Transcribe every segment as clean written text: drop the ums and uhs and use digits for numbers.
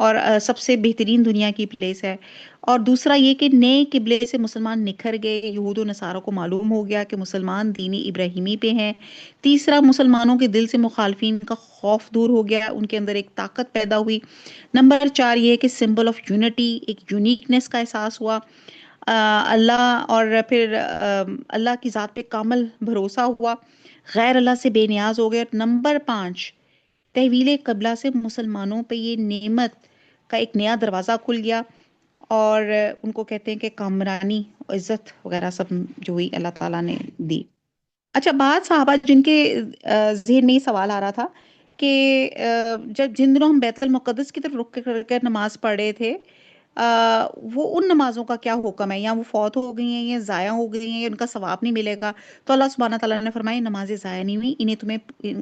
اور سب سے بہترین دنیا کی پلیس ہے۔ اور دوسرا یہ کہ نئے قبلے سے مسلمان نکھر گئے، یہود و نصارہ کو معلوم ہو گیا کہ مسلمان دینی ابراہیمی پہ ہیں۔ تیسرا، مسلمانوں کے دل سے مخالفین کا خوف دور ہو گیا، ان کے اندر ایک طاقت پیدا ہوئی۔ نمبر چار یہ کہ سمبل آف یونٹی، ایک یونیکنیس کا احساس ہوا، اللہ اور پھر اللہ کی ذات پہ کامل بھروسہ ہوا، غیر اللہ سے بے نیاز ہو گئے۔ نمبر پانچ، تحویل قبلہ سے مسلمانوں پہ یہ نعمت کا ایک نیا دروازہ کھل گیا، اور ان کو کہتے ہیں کہ کامرانی، عزت وغیرہ سب جو ہوئی اللہ تعالیٰ نے دی۔ اچھا، بعض صحابہ جن کے ذہن میں یہ سوال آ رہا تھا کہ جن دنوں ہم بیت المقدس کی طرف رک کر نماز پڑھ رہے تھے، وہ ان نمازوں کا کیا حکم ہے؟ یا وہ فوت ہو گئی ہیں، یا ضائع ہو گئی ہیں، یا ان کا ثواب نہیں ملے گا؟ تو اللہ سبحانہ تعالیٰ نے فرمایا نمازیں ضائع نہیں ہوئی،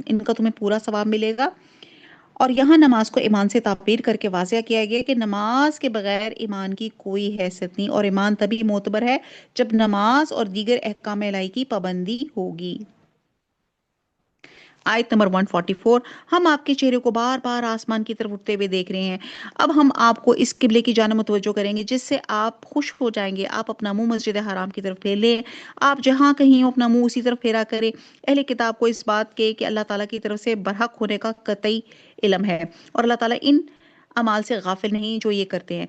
ان کا تمہیں پورا ثواب ملے گا۔ اور یہاں نماز کو ایمان سے تعبیر کر کے واضح کیا گیا کہ نماز کے بغیر ایمان کی کوئی حیثیت نہیں، اور ایمان تبھی معتبر ہے جب نماز اور دیگر احکام الہی کی پابندی ہوگی۔ آیت نمبر 144، ہم آپ کے چہرے کو بار بار آسمان کی طرف اٹھتے ہوئے دیکھ رہے ہیں، اب ہم آپ کو اس قبلے کی جانب متوجہ کریں گے جس سے آپ خوش ہو جائیں گے، آپ اپنا منہ مسجد حرام کی طرف پھیر لیں، آپ جہاں کہیں ہو اپنا منہ اسی طرف پھیرا کریں۔ اہل کتاب کو اس بات کے کہ اللہ تعالیٰ کی طرف سے برحق ہونے کا قطعی علم ہے، اور اللہ تعالیٰ ان اعمال سے غافل نہیں جو یہ کرتے ہیں۔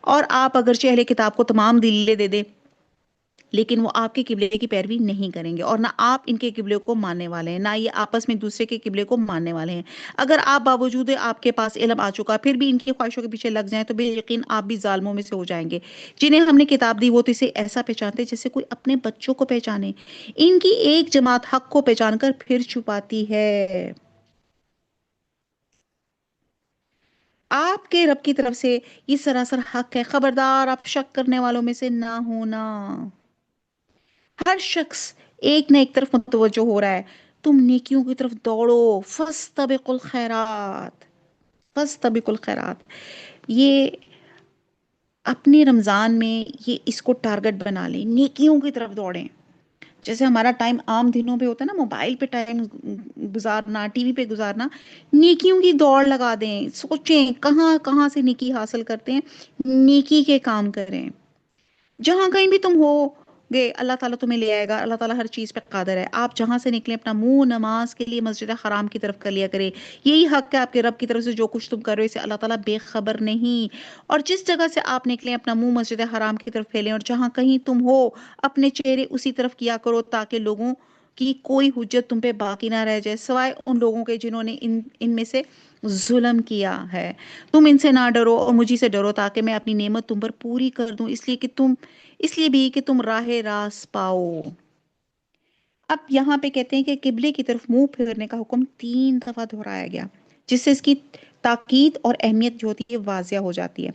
اور آپ اگرچہ اہل کتاب کو تمام دلیلیں دے دیں، لیکن وہ آپ کے قبلے کی پیروی نہیں کریں گے، اور نہ آپ ان کے قبلے کو ماننے والے ہیں، نہ یہ آپس میں دوسرے کے قبلے کو ماننے والے ہیں۔ اگر آپ باوجود آپ کے پاس علم آ چکا پھر بھی ان کی خواہشوں کے پیچھے لگ جائیں تو بے یقین آپ بھی ظالموں میں سے ہو جائیں گے۔ جنہیں ہم نے کتاب دی وہ تو اسے ایسا پہچانتے جیسے کوئی اپنے بچوں کو پہچانے، ان کی ایک جماعت حق کو پہچان کر پھر چھپاتی ہے۔ آپ کے رب کی طرف سے یہ سراسر حق ہے، خبردار آپ شک کرنے والوں میں سے نہ ہونا۔ ہر شخص ایک نہ ایک طرف متوجہ ہو رہا ہے، تم نیکیوں کی طرف دوڑو، فاستبقوا الخیرات، فاستبقوا الخیرات۔ یہ اپنے رمضان میں یہ اس کو ٹارگٹ بنا لیں، نیکیوں کی طرف دوڑیں۔ جیسے ہمارا ٹائم عام دنوں پہ ہوتا ہے نا، موبائل پہ ٹائم گزارنا، ٹی وی پہ گزارنا، نیکیوں کی دوڑ لگا دیں، سوچیں کہاں کہاں سے نیکی حاصل کرتے ہیں، نیکی کے کام کریں۔ جہاں کہیں بھی تم ہو گے اللہ تعالیٰ تمہیں لے آئے گا، اللہ تعالیٰ ہر چیز پہ قادر ہے۔ آپ جہاں سے نکلیں اپنا منہ نماز کے لیے مسجد حرام کی طرف کر لیا کرے، یہی حق ہے آپ کے رب کی طرف سے، جو کچھ تم کر رہے ہو اسے اللہ تعالیٰ بے خبر نہیں۔ اور جس جگہ سے آپ نکلیں اپنا منہ مسجد حرام کی طرف پھیلیں، اور جہاں کہیں تم ہو اپنے چہرے اسی طرف کیا کرو، تاکہ لوگوں کی کوئی حجت تم پہ باقی نہ رہ جائے سوائے ان لوگوں کے جنہوں نے ان میں سے ظلم کیا ہے۔ تم ان سے نہ ڈرو اور مجھے سے ڈرو، تاکہ میں اپنی نعمت تم پر پوری کر دوں، اس لیے بھی کہ تم راہ راست پاؤ۔ اب یہاں پہ کہتے ہیں کہ قبلے کی طرف منہ پھیرنے کا حکم 3 دفعہ دہرایا گیا، جس سے اس کی تاکید اور اہمیت جو ہوتی ہے واضح ہو جاتی ہے۔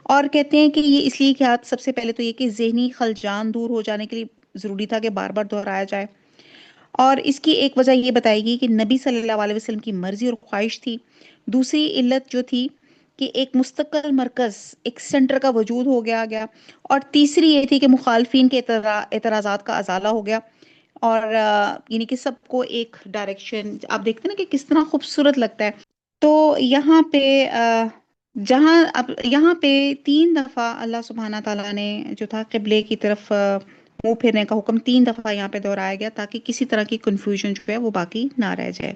اور کہتے ہیں کہ یہ اس لیے کہ سب سے پہلے تو یہ کہ ذہنی خلجان دور ہو جانے کے لیے ضروری تھا کہ بار بار دہرایا جائے، اور اس کی ایک وجہ یہ بتائی گئی کہ نبی صلی اللہ علیہ وسلم کی مرضی اور خواہش تھی۔ دوسری علت جو تھی کہ ایک مستقل مرکز، ایک سینٹر کا وجود ہو گیا، اور تیسری یہ تھی کہ مخالفین کے اعتراضات کا ازالہ ہو گیا، اور یعنی کہ سب کو ایک ڈائریکشن، آپ دیکھتے ہیں نا کہ کس طرح خوبصورت لگتا ہے۔ تو یہاں پہ یہاں پہ 3 دفعہ اللہ سبحانہ تعالیٰ نے جو تھا قبلے کی طرف منہ پھیرنے کا حکم 3 دفعہ یہاں پہ دہرایا گیا، تاکہ کسی طرح کی کنفیوژن جو ہے وہ باقی نہ رہ جائے۔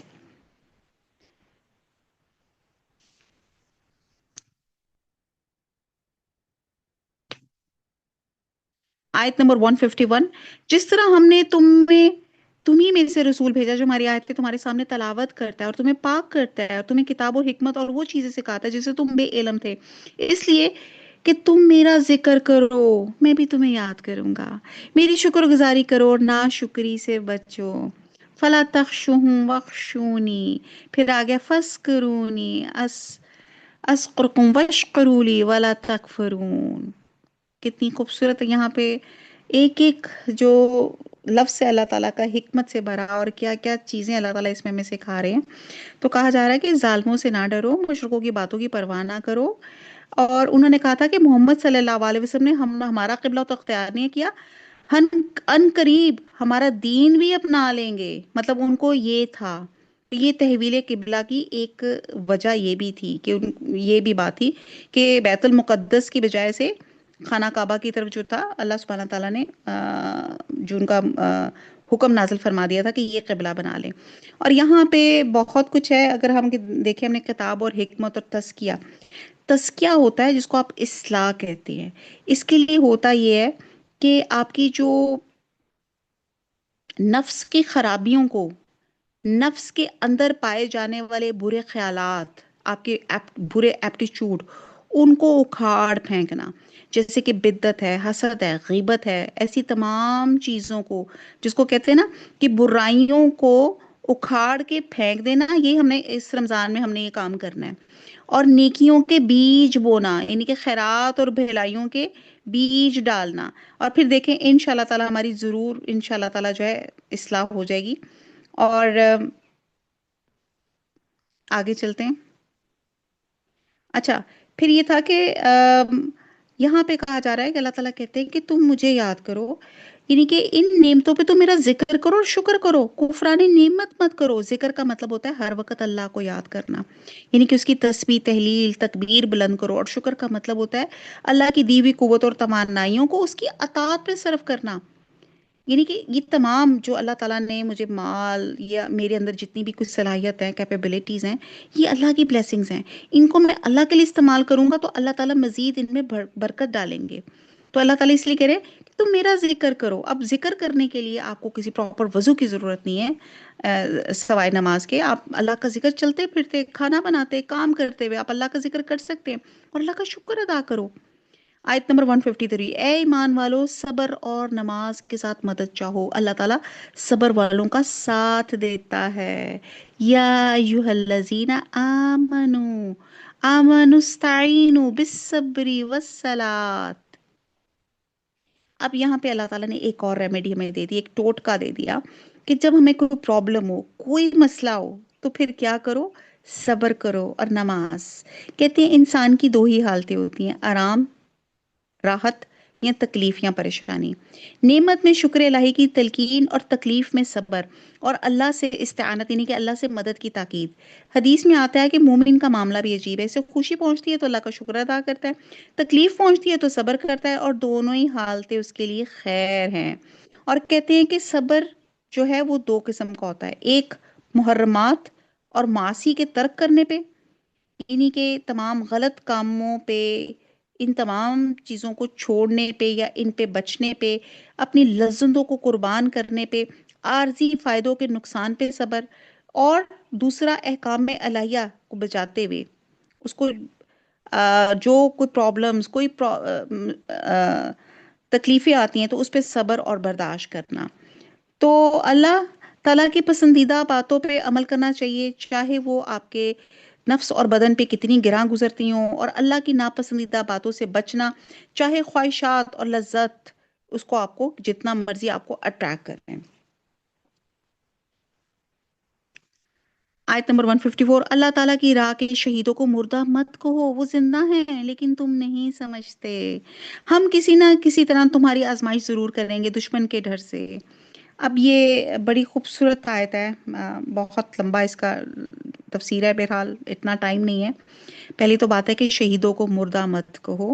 آیت نمبر 151، جس طرح ہم نے تمہیں میں سے رسول بھیجا جو ہماری آیتیں تمہارے سامنے تلاوت کرتا ہے اور تمہیں پاک کرتا ہے، اور تمہیں کتاب و حکمت اور وہ چیزیں سکھاتا ہے جسے تم بے علم تھے، اس لیے کہ تم میرا ذکر کرو میں بھی تمہیں یاد کروں گا، میری شکر گزاری کرو اور نا شکری سے بچو۔ فلا تخشوہم وخشونی، پھر آگیا فذکرونی اسقرکم واشکروا لی ولا تکفرون۔ کتنی خوبصورت ہے یہاں پہ ایک ایک جو لفظ ہے اللہ تعالیٰ کا حکمت سے بھرا، اور کیا کیا چیزیں اللہ تعالیٰ اس میں ہمیں سکھا رہے ہیں۔ تو کہا جا رہا ہے کہ ظالموں سے نہ ڈرو، مشرکوں کی باتوں کی پرواہ نہ کرو، اور انہوں نے کہا تھا کہ محمد صلی اللہ علیہ وسلم نے ہمارا قبلہ تو اختیار نہیں کیا، ہم ان قریب ہمارا دین بھی اپنا لیں گے، مطلب ان کو یہ تھا یہ تحویل قبلہ کی ایک وجہ یہ بھی تھی کہ یہ بھی بات تھی کہ بیت المقدس کی بجائے سے خانہ کعبہ کی طرف جو تھا، اللہ سبحانہ تعالیٰ نے جو ان کا حکم نازل فرما دیا تھا کہ یہ قبلہ بنا لیں۔ اور یہاں پہ بہت کچھ ہے، اگر ہم دیکھیں ہم نے کتاب اور حکمت اور تزکیہ، تزکیہ ہوتا ہے جس کو آپ اصلاح کہتے ہیں، اس کے لیے ہوتا یہ ہے کہ آپ کی جو نفس کی خرابیوں کو، نفس کے اندر پائے جانے والے برے خیالات، آپ کے برے ایپٹیچیوڈ، ان کو اکھاڑ پھینکنا، جیسے کہ بدعت ہے، حسد ہے، غیبت ہے، ایسی تمام چیزوں کو جس کو کہتے ہیں نا کہ برائیوں کو اکھاڑ کے پھینک دینا، یہ ہم نے اس رمضان میں ہم نے یہ کام کرنا ہے۔ اور نیکیوں کے بیج بونا، یعنی کہ خیرات اور بھلائیوں کے بیج ڈالنا، اور پھر دیکھیں انشاءاللہ تعالی ہماری ضرور انشاءاللہ تعالی جو ہے اصلاح ہو جائے گی۔ اور آگے چلتے ہیں۔ اچھا، پھر یہ تھا کہ یہاں پہ کہا جا رہا ہے کہ اللہ تعالیٰ کہتے ہیں کہ تم مجھے یاد کرو، یعنی کہ ان نعمتوں پہ تم میرا ذکر کرو اور شکر کرو، کفران نعمت مت کرو۔ ذکر کا مطلب ہوتا ہے ہر وقت اللہ کو یاد کرنا، یعنی کہ اس کی تسبیح، تحلیل، تکبیر بلند کرو، اور شکر کا مطلب ہوتا ہے اللہ کی دی ہوئی قوت اور توانائیوں کو اس کی اطاعت پہ صرف کرنا۔ یعنی کہ یہ تمام جو اللہ تعالیٰ نے مجھے مال یا میرے اندر جتنی بھی کچھ صلاحیت ہیں، کیپیبلٹیز ہیں، یہ اللہ کی بلیسنگز ہیں، ان کو میں اللہ کے لیے استعمال کروں گا تو اللہ تعالیٰ مزید ان میں برکت ڈالیں گے۔ تو اللہ تعالیٰ اس لیے کہہ رہے ہیں کہ تم میرا ذکر کرو۔ اب ذکر کرنے کے لیے آپ کو کسی پراپر وضو کی ضرورت نہیں ہے، سوائے نماز کے آپ اللہ کا ذکر چلتے پھرتے، کھانا بناتے، کام کرتے ہوئے آپ اللہ کا ذکر کر سکتے ہیں، اور اللہ کا شکر ادا کرو۔ آیت نمبر 153، اے ایمان والو صبر اور نماز کے ساتھ مدد چاہو، اللہ تعالیٰ صبر والوں کا ساتھ دیتا ہے۔ یا ایھا الذین آمنو آمنوا استعینوا بالصبر والصلاۃ۔ اب یہاں پہ اللہ تعالیٰ نے ایک اور ریمیڈی ہمیں دے دی، ایک ٹوٹکا دے دیا کہ جب ہمیں کوئی پرابلم ہو، کوئی مسئلہ ہو، تو پھر کیا کرو؟ صبر کرو اور نماز۔ کہتے ہیں انسان کی دو ہی حالتیں ہوتی ہیں، آرام، راحت، یا تکلیف یا پریشانی۔ نعمت میں شکر الہی کی تلقین اور تکلیف میں صبر اور اللہ سے استعانت، یعنی کہ اللہ سے مدد کی تاکید۔ حدیث میں آتا ہے کہ مومن کا معاملہ بھی عجیب ہے، اسے خوشی پہنچتی ہے تو اللہ کا شکر ادا کرتا ہے، تکلیف پہنچتی ہے تو صبر کرتا ہے، اور دونوں ہی حالتیں اس کے لیے خیر ہیں۔ اور کہتے ہیں کہ صبر جو ہے وہ دو قسم کا ہوتا ہے، ایک محرمات اور معاصی کے ترک کرنے پہ، یعنی کہ تمام غلط کاموں پہ، ان تمام چیزوں کو چھوڑنے پہ یا ان پہ بچنے پہ، اپنی لذتوں کو قربان کرنے پہ، عارضی فائدوں کے نقصان پہ صبر، اور دوسرا احکام الہیہ کو بچاتے ہوئے، اس کو جو کوئی پرابلمز، کوئی تکلیفیں آتی ہیں تو اس پہ صبر اور برداشت کرنا۔ تو اللہ تعالیٰ کی پسندیدہ باتوں پہ عمل کرنا چاہیے، چاہے وہ آپ کے نفس اور بدن پہ کتنی گراں گزرتی ہوں، اور اللہ کی ناپسندیدہ باتوں سے بچنا، چاہے خواہشات اور لذت اس کو آپ کو جتنا مرضی آپ کو اٹریکٹ کریں۔ آیت نمبر 154، اللہ تعالیٰ کی راہ کے شہیدوں کو مردہ مت کہو، وہ زندہ ہیں لیکن تم نہیں سمجھتے، ہم کسی نہ کسی طرح تمہاری آزمائش ضرور کریں گے دشمن کے ڈر سے۔ اب یہ بڑی خوبصورت آیت ہے، بہت لمبا اس کا تفسیر ہے، بہرحال اتنا ٹائم نہیں ہے۔ پہلی تو بات ہے کہ شہیدوں کو مردہ مت کہو،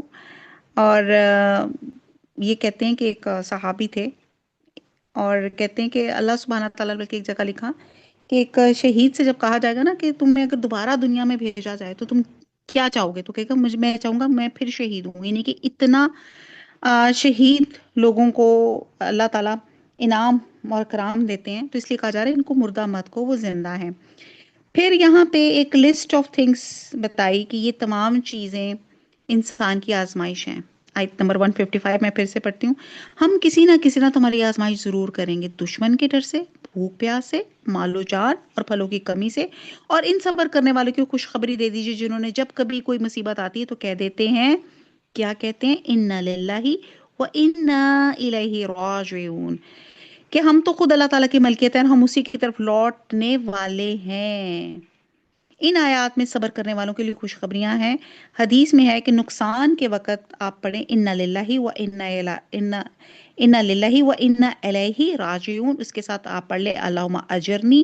اور یہ کہتے ہیں کہ ایک صحابی تھے، اور کہتے ہیں کہ اللہ سبحانہ تعالیٰ نے ایک جگہ لکھا کہ ایک شہید سے جب کہا جائے گا نا کہ تمہیں اگر دوبارہ دنیا میں بھیجا جائے تو تم کیا چاہو گے، تو کہے گا میں چاہوں گا میں پھر شہید ہوں، یعنی کہ اتنا شہید لوگوں کو اللہ تعالیٰ انعام اور کرام دیتے ہیں، تو اس لیے کہا جا رہا ہے ان کو مردہ مت کو، وہ زندہ ہیں۔ پھر یہاں پہ ایک لسٹ آف تھنگس بتائی کہ یہ تمام چیزیں انسان کی آزمائش ہیں۔ آیت نمبر 155 میں پھر سے پڑھتی ہوں، ہم کسی نہ کسی نہ تمہاری آزمائش ضرور کریں گے، دشمن کے ڈر سے، بھوک پیاس سے، مال و جان اور پھلوں کی کمی سے، اور ان صبر کرنے والوں کی خوشخبری دے دیجیے جنہوں نے جب کبھی کوئی مصیبت آتی ہے تو کہہ دیتے ہیں، کیا کہتے ہیں؟ انا للہ و انا الیہ راجعون، کہ ہم تو خود اللہ تعالیٰ کی ملکیت ہیں اور ہم اسی کی طرف لوٹنے والے ہیں۔ ان آیات میں صبر کرنے والوں کے لیے خوشخبریاں ہیں۔ حدیث میں ہے کہ نقصان کے وقت آپ پڑھیں انا للہ و انا للہ و انا الیہ راجعون، اس کے ساتھ آپ پڑھ لیں اللہم اجرنی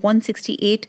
168,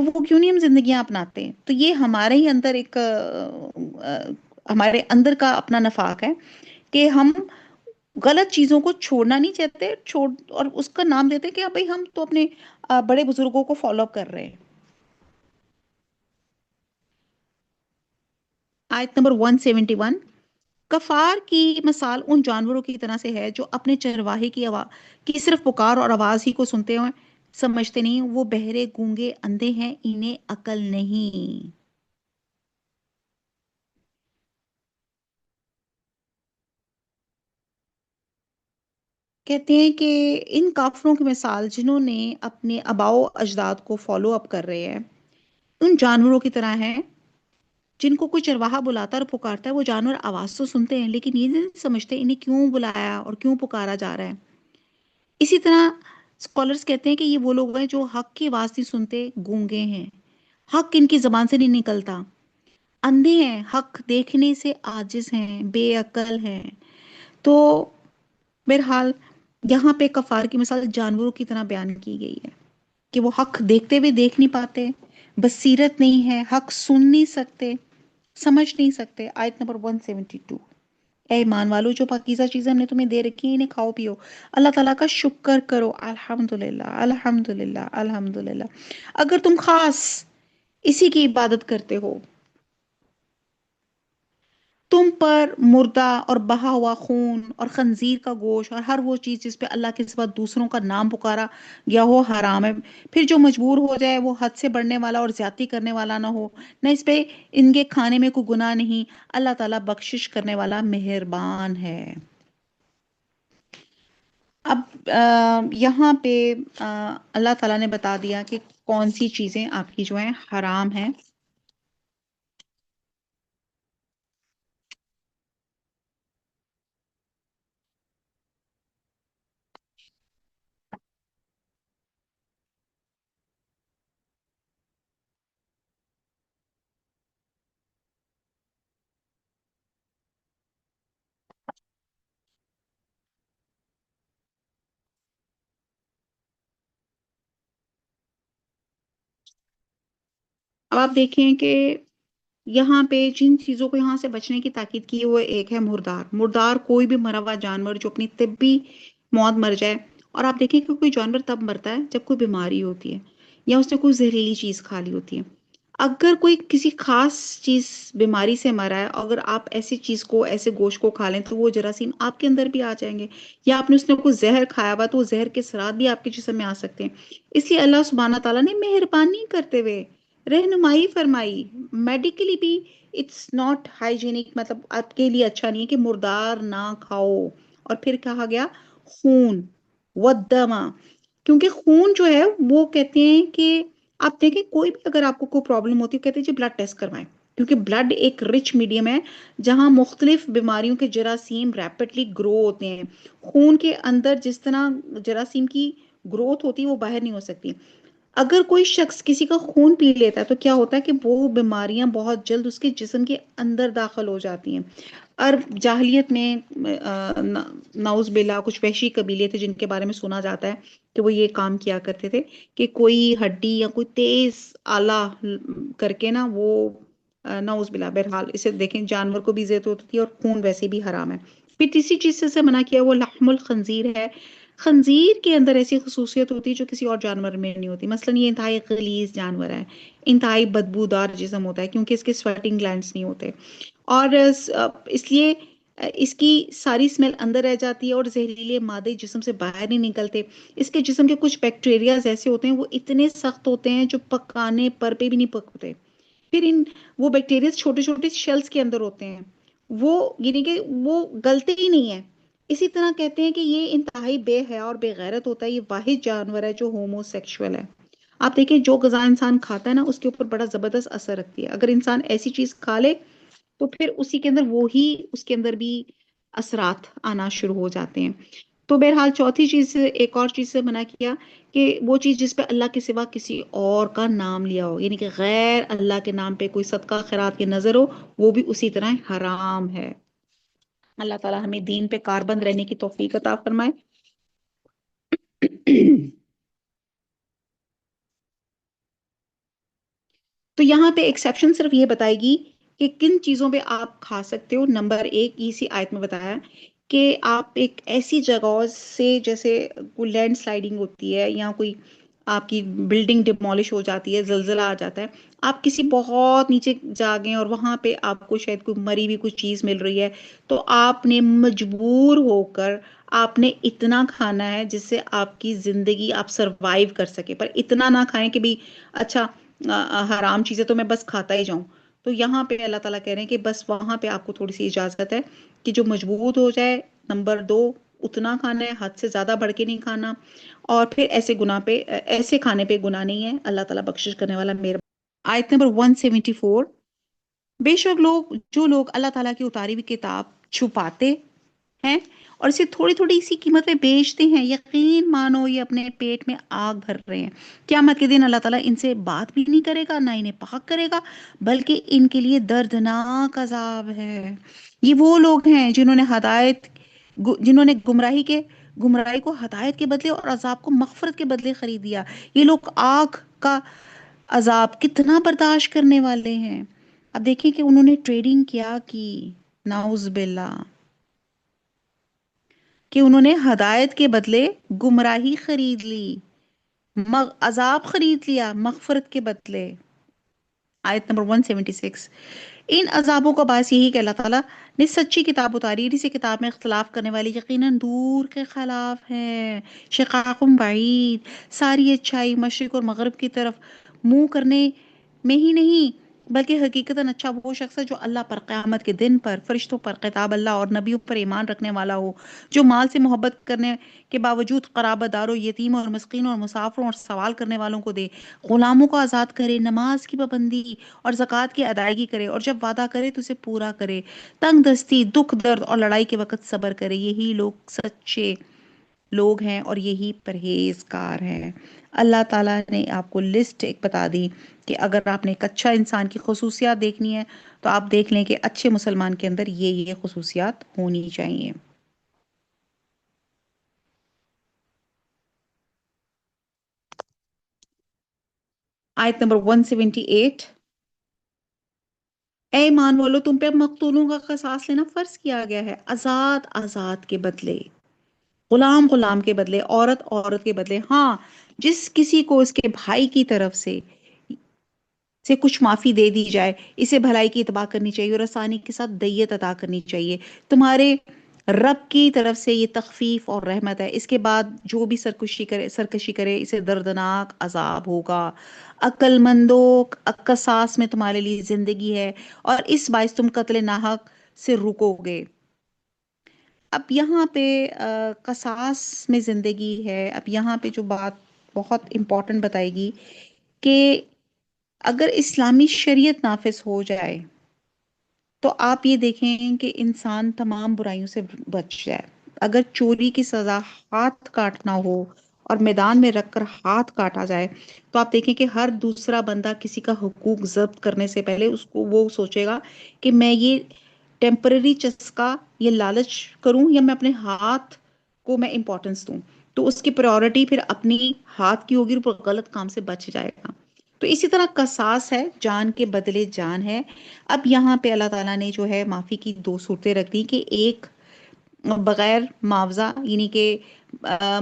تو وہ کیوں نہیں ہم زندگیاں اپناتے ہیں؟ تو یہ ہمارے ہی اندر ایک ہمارے اندر کا اپنا نفاق ہے کہ ہم غلط چیزوں کو چھوڑنا نہیں چاہتے، اور اس کا نام دیتے ہیں کہ بھائی ہم تو اپنے بڑے بزرگوں کو فالو کر رہے ہیں۔ آیت نمبر 171، کفار کی مثال ان جانوروں کی طرح سے ہے جو اپنے چرواہے کی کی صرف پکار اور آواز ہی کو سنتے ہوئے سمجھتے نہیں، وہ بہرے گونگے اندھے ہیں، انہیں عقل نہیں۔ کہتے ہیں کہ ان کافروں کی مثال جنہوں نے اپنے آباؤ اجداد کو فالو اپ کر رہے ہیں، ان جانوروں کی طرح ہیں جن کو کوئی چرواہا بلاتا ہے اور پکارتا ہے، وہ جانور آواز تو سنتے ہیں لیکن یہ نہیں سمجھتے انہیں کیوں بلایا اور کیوں پکارا جا رہا ہے۔ اسی طرح اسکالرس کہتے ہیں کہ یہ وہ لوگ ہیں جو حق کی آواز نہیں سنتے، گونگے ہیں، حق ان کی زبان سے نہیں نکلتا، اندھے ہیں، حق دیکھنے سے عاجز ہیں، بے عقل ہیں۔ تو بہرحال یہاں پہ کفار کی مثال جانوروں کی طرح بیان کی گئی ہے کہ وہ حق دیکھتے ہوئے دیکھ نہیں پاتے، بصیرت نہیں ہے، حق سن نہیں سکتے، سمجھ نہیں سکتے۔ آیت نمبر 172، اے ایمان والو، جو پاکیزہ چیزیں ہم نے تمہیں دے رکھی ہیں انہیں کھاؤ پیو، اللہ تعالیٰ کا شکر کرو، الحمدللہ الحمدللہ الحمدللہ۔ اگر تم خاص اسی کی عبادت کرتے ہو، تم پر مردہ اور بہا ہوا خون اور خنزیر کا گوشت اور ہر وہ چیز جس پہ اللہ کے سوا دوسروں کا نام پکارا گیا ہو حرام ہے۔ پھر جو مجبور ہو جائے وہ حد سے بڑھنے والا اور زیادتی کرنے والا نہ ہو، نہ اس پہ ان کے کھانے میں کوئی گناہ نہیں، اللہ تعالیٰ بخشش کرنے والا مہربان ہے۔ اب یہاں پہ اللہ تعالیٰ نے بتا دیا کہ کون سی چیزیں آپ کی جو ہیں حرام ہیں۔ اب آپ دیکھیں کہ یہاں پہ جن چیزوں کو یہاں سے بچنے کی تاکید کی ہے، وہ ایک ہے مردار۔ مردار کوئی بھی مرا ہوا جانور جو اپنی طبی موت مر جائے، اور آپ دیکھیں کہ کوئی جانور تب مرتا ہے جب کوئی بیماری ہوتی ہے یا اس نے کوئی زہریلی چیز کھا لی ہوتی ہے۔ اگر کوئی کسی خاص چیز بیماری سے مرا ہے، اگر آپ ایسی چیز کو، ایسے گوشت کو کھا لیں تو وہ جراثیم آپ کے اندر بھی آ جائیں گے، یا آپ نے اس نے کوئی زہر کھایا ہوا تو وہ زہر کے اثرات بھی آپ کے جسم میں آ سکتے ہیں۔ اس لیے اللہ سبحانہ تعالیٰ نے مہربانی کرتے ہوئے رہنمائی فرمائی، میڈیکلی بھی اٹس ناٹ ہائیجینک، مطلب آپ کے لیے اچھا نہیں ہے کہ مردار نہ کھاؤ۔ اور پھر کہا گیا خون ودما، کیونکہ خون جو ہے وہ کہتے ہیں کہ آپ دیکھیں کوئی بھی اگر آپ کو کوئی پرابلم ہوتی ہے کہتے ہیں جی بلڈ ٹیسٹ کروائیں، کیونکہ بلڈ ایک رچ میڈیم ہے جہاں مختلف بیماریوں کے جراثیم ریپڈلی گرو ہوتے ہیں۔ خون کے اندر جس طرح جراثیم کی گروتھ ہوتی ہے وہ باہر نہیں ہو سکتی۔ اگر کوئی شخص کسی کا خون پی لیتا ہے تو کیا ہوتا ہے کہ وہ بیماریاں بہت جلد اس کے جسم کے اندر داخل ہو جاتی ہیں۔ اور جاہلیت میں نعوذ باللہ کچھ وحشی قبیلے تھے جن کے بارے میں سنا جاتا ہے کہ وہ یہ کام کیا کرتے تھے کہ کوئی ہڈی یا کوئی تیز آلہ کر کے نا وہ نعوذ باللہ، بہرحال اسے دیکھیں جانور کو بھی اذیت ہوتی ہے اور خون ویسے بھی حرام ہے۔ پھر تیسری چیز سے منع کیا وہ لحم الخنزیر ہے۔ خنزیر کے اندر ایسی خصوصیت ہوتی ہے جو کسی اور جانور میں نہیں ہوتی، مثلا یہ انتہائی غلیظ جانور ہے، انتہائی بدبودار جسم ہوتا ہے کیونکہ اس کے سویٹنگ گلینڈز نہیں ہوتے، اور اس لیے اس کی ساری سمیل اندر رہ جاتی ہے اور زہریلے مادے جسم سے باہر نہیں نکلتے۔ اس کے جسم کے کچھ بیکٹیریاز ایسے ہوتے ہیں وہ اتنے سخت ہوتے ہیں جو پکانے پر پہ بھی نہیں پکتے۔ پھر وہ بیکٹیریاز چھوٹے چھوٹے شیلز کے اندر ہوتے ہیں، وہ یعنی کہ وہ گلتے ہی نہیں ہیں۔ اسی طرح کہتے ہیں کہ یہ انتہائی بے حیا اور بے غیرت ہوتا ہے، یہ واحد جانور ہے جو ہومو سیکشول ہے۔ آپ دیکھیں جو غذا انسان کھاتا ہے نا اس کے اوپر بڑا زبردست اثر رکھتی ہے، اگر انسان ایسی چیز کھا لے تو پھر اسی کے اندر وہی اس کے اندر بھی اثرات آنا شروع ہو جاتے ہیں۔ تو بہرحال چوتھی چیز سے ایک اور چیز سے منع کیا کہ وہ چیز جس پہ اللہ کے سوا کسی اور کا نام لیا ہو، یعنی کہ غیر اللہ کے نام پہ کوئی صدقہ خیرات کی نظر ہو، وہ بھی اسی طرح حرام ہے۔ اللہ تعالی ہمیں دین پہ کاربند رہنے کی توفیق عطا فرمائے۔ تو یہاں پہ ایکسیپشن صرف یہ بتائے گی کہ کن چیزوں پہ آپ کھا سکتے ہو. نمبر ایک اسی آیت میں بتایا کہ آپ ایک ایسی جگہوں سے، جیسے کوئی لینڈ سلائڈنگ ہوتی ہے یا کوئی آپ کی بلڈنگ ڈیمولش ہو جاتی ہے، زلزلہ آ جاتا ہے، آپ کسی بہت نیچے جا گئے اور وہاں پہ آپ کو شاید کوئی مری ہوئی کوئی چیز مل رہی ہے، تو آپ نے مجبور ہو کر آپ نے اتنا کھانا ہے جس سے آپ کی زندگی آپ سروائیو کر سکے، پر اتنا نہ کھائیں کہ بھی اچھا حرام چیزیں تو میں بس کھاتا ہی جاؤں. تو یہاں پہ اللہ تعالیٰ کہہ رہے ہیں کہ بس وہاں پہ آپ کو تھوڑی سی اجازت ہے کہ جو مجبور ہو جائے. نمبر دو، اتنا کھانا ہے، حد سے زیادہ بڑھ کے نہیں کھانا. اور پھر ایسے گناہ پہ، ایسے کھانے پہ گناہ نہیں ہے. اللہ تعالیٰ بخشش کرنے والا میرا. آیت نمبر 174. بے شک جو لوگ اللہ تعالیٰ کی اتاری ہوئی کتاب چھپاتے ہیں اور اسے تھوڑی تھوڑی اسی قیمت میں بیچتے ہیں، یقین مانو یہ اپنے پیٹ میں آگ بھر رہے ہیں. قیامت کے دن اللہ تعالیٰ ان سے بات بھی نہیں کرے گا، نہ انہیں پاک کرے گا، بلکہ ان کے لیے دردناک عذاب ہے. یہ وہ لوگ ہیں جنہوں نے گمراہی کو ہدایت کے بدلے اور عذاب کو مغفرت کے بدلے خرید دیا. یہ لوگ آگ کا عذاب کتنا برداشت کرنے والے ہیں. اب دیکھیں کہ انہوں نے ٹریڈنگ کیا کی، نعوذ باللہ، کہ انہوں نے ہدایت کے بدلے گمراہی خرید لی، عذاب خرید لیا مغفرت کے بدلے. آیت نمبر 176. ان عذابوں کا باعث یہی کہ اللہ تعالیٰ نے سچی کتاب اتاری، اسی کتاب میں اختلاف کرنے والی یقیناً دور کے خلاف ہے. شقاق بعید، ساری اچھائی مشرق اور مغرب کی طرف منہ کرنے میں ہی نہیں، بلکہ حقیقتاً اچھا وہ شخص ہے جو اللہ پر، قیامت کے دن پر، فرشتوں پر، کتاب اللہ اور نبیوں پر ایمان رکھنے والا ہو، جو مال سے محبت کرنے کے باوجود قرابت داروں، یتیموں اور مسکینوں اور مسافروں اور سوال کرنے والوں کو دے، غلاموں کو آزاد کرے، نماز کی پابندی اور زکوٰۃ کی ادائیگی کرے، اور جب وعدہ کرے تو اسے پورا کرے، تنگ دستی، دکھ درد اور لڑائی کے وقت صبر کرے. یہی لوگ سچے لوگ ہیں اور یہی پرہیزگار ہیں. اللہ تعالیٰ نے آپ کو لسٹ ایک بتا دی کہ اگر آپ نے ایک اچھا انسان کی خصوصیات دیکھنی ہے تو آپ دیکھ لیں کہ اچھے مسلمان کے اندر یہ خصوصیات ہونی چاہیے. آیت نمبر 178. اے ایمان والو، تم پہ مقتولوں کا قصاص لینا فرض کیا گیا ہے، آزاد آزاد کے بدلے، غلام غلام کے بدلے، عورت عورت کے بدلے. ہاں، جس کسی کو اس کے بھائی کی طرف سے کچھ معافی دے دی جائے، اسے بھلائی کی اتباع کرنی چاہیے اور آسانی کے ساتھ دیت عطا کرنی چاہیے. تمہارے رب کی طرف سے یہ تخفیف اور رحمت ہے. اس کے بعد جو بھی سرکشی کرے اسے دردناک عذاب ہوگا. عقل مندوں، قصاص میں تمہارے لیے زندگی ہے اور اس باعث تم قتل ناحق سے رکو گے. اب یہاں پہ قصاص میں زندگی ہے. اب یہاں پہ جو بات بہت امپورٹنٹ بتائے گی کہ اگر اسلامی شریعت نافذ ہو جائے تو آپ یہ دیکھیں کہ انسان تمام برائیوں سے بچ جائے. اگر چوری کی سزا ہاتھ کاٹنا ہو اور میدان میں رکھ کر ہاتھ کاٹا جائے تو آپ دیکھیں کہ ہر دوسرا بندہ کسی کا حقوق ضبط کرنے سے پہلے اس کو وہ سوچے گا کہ میں یہ ٹیمپرری چسکا، یہ لالچ کروں یا میں اپنے ہاتھ کو میں امپورٹنس دوں. تو اس کی پریورٹی پھر اپنی ہاتھ کی ہوگی اور غلط کام سے بچ جائے گا. تو اسی طرح قصاص ہے، جان کے بدلے جان ہے. اب یہاں پہ اللہ تعالیٰ نے جو ہے معافی کی دو صورتیں رکھ دی کہ ایک بغیر معاوضہ یعنی کہ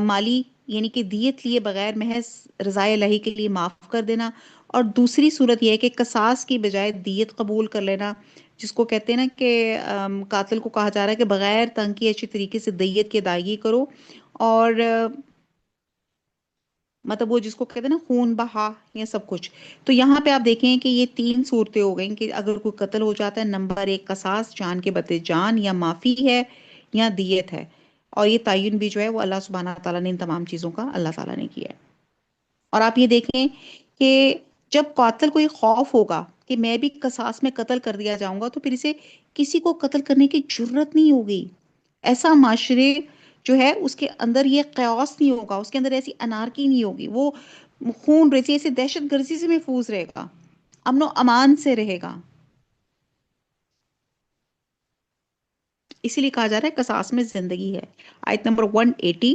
مالی یعنی کہ دیت لیے بغیر محض رضائے الہی کے لیے معاف کر دینا، اور دوسری صورت یہ ہے کہ قصاص کی بجائے دیت قبول کر لینا، جس کو کہتے ہیں نا کہ قاتل کو کہا جا رہا ہے کہ بغیر تنگ کی اچھی طریقے سے دیت کی ادائیگی کرو. اور مطلب وہ جس کو کہتے ہیں نا خون بہا یا سب کچھ. تو یہاں پہ آپ دیکھیں کہ یہ تین صورتیں ہو گئیں کہ اگر کوئی قتل ہو جاتا ہے، نمبر ایک قصاص، جان کے بدلے جان، یا معافی ہے یا دیت ہے. اور یہ تعین بھی جو ہے وہ اللہ سبحانہ تعالیٰ نے ان تمام چیزوں کا اللہ تعالیٰ نے کیا ہے. اور آپ یہ دیکھیں کہ جب قاتل کو یہ خوف ہوگا کہ میں بھی قصاص میں قتل کر دیا جاؤں گا تو پھر اسے کسی کو قتل کرنے کی جرت نہیں ہوگی. ایسا معاشرے جو ہے اس کے اندر یہ قیاس نہیں ہوگا، اس کے اندر ایسی انارکی نہیں ہوگی. وہ خون ریزی ایسی دہشت گردی سے محفوظ رہے گا، امن و امان سے رہے گا. اسی لیے کہا جا رہا ہے قصاص میں زندگی ہے. آیت نمبر 180.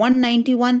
191।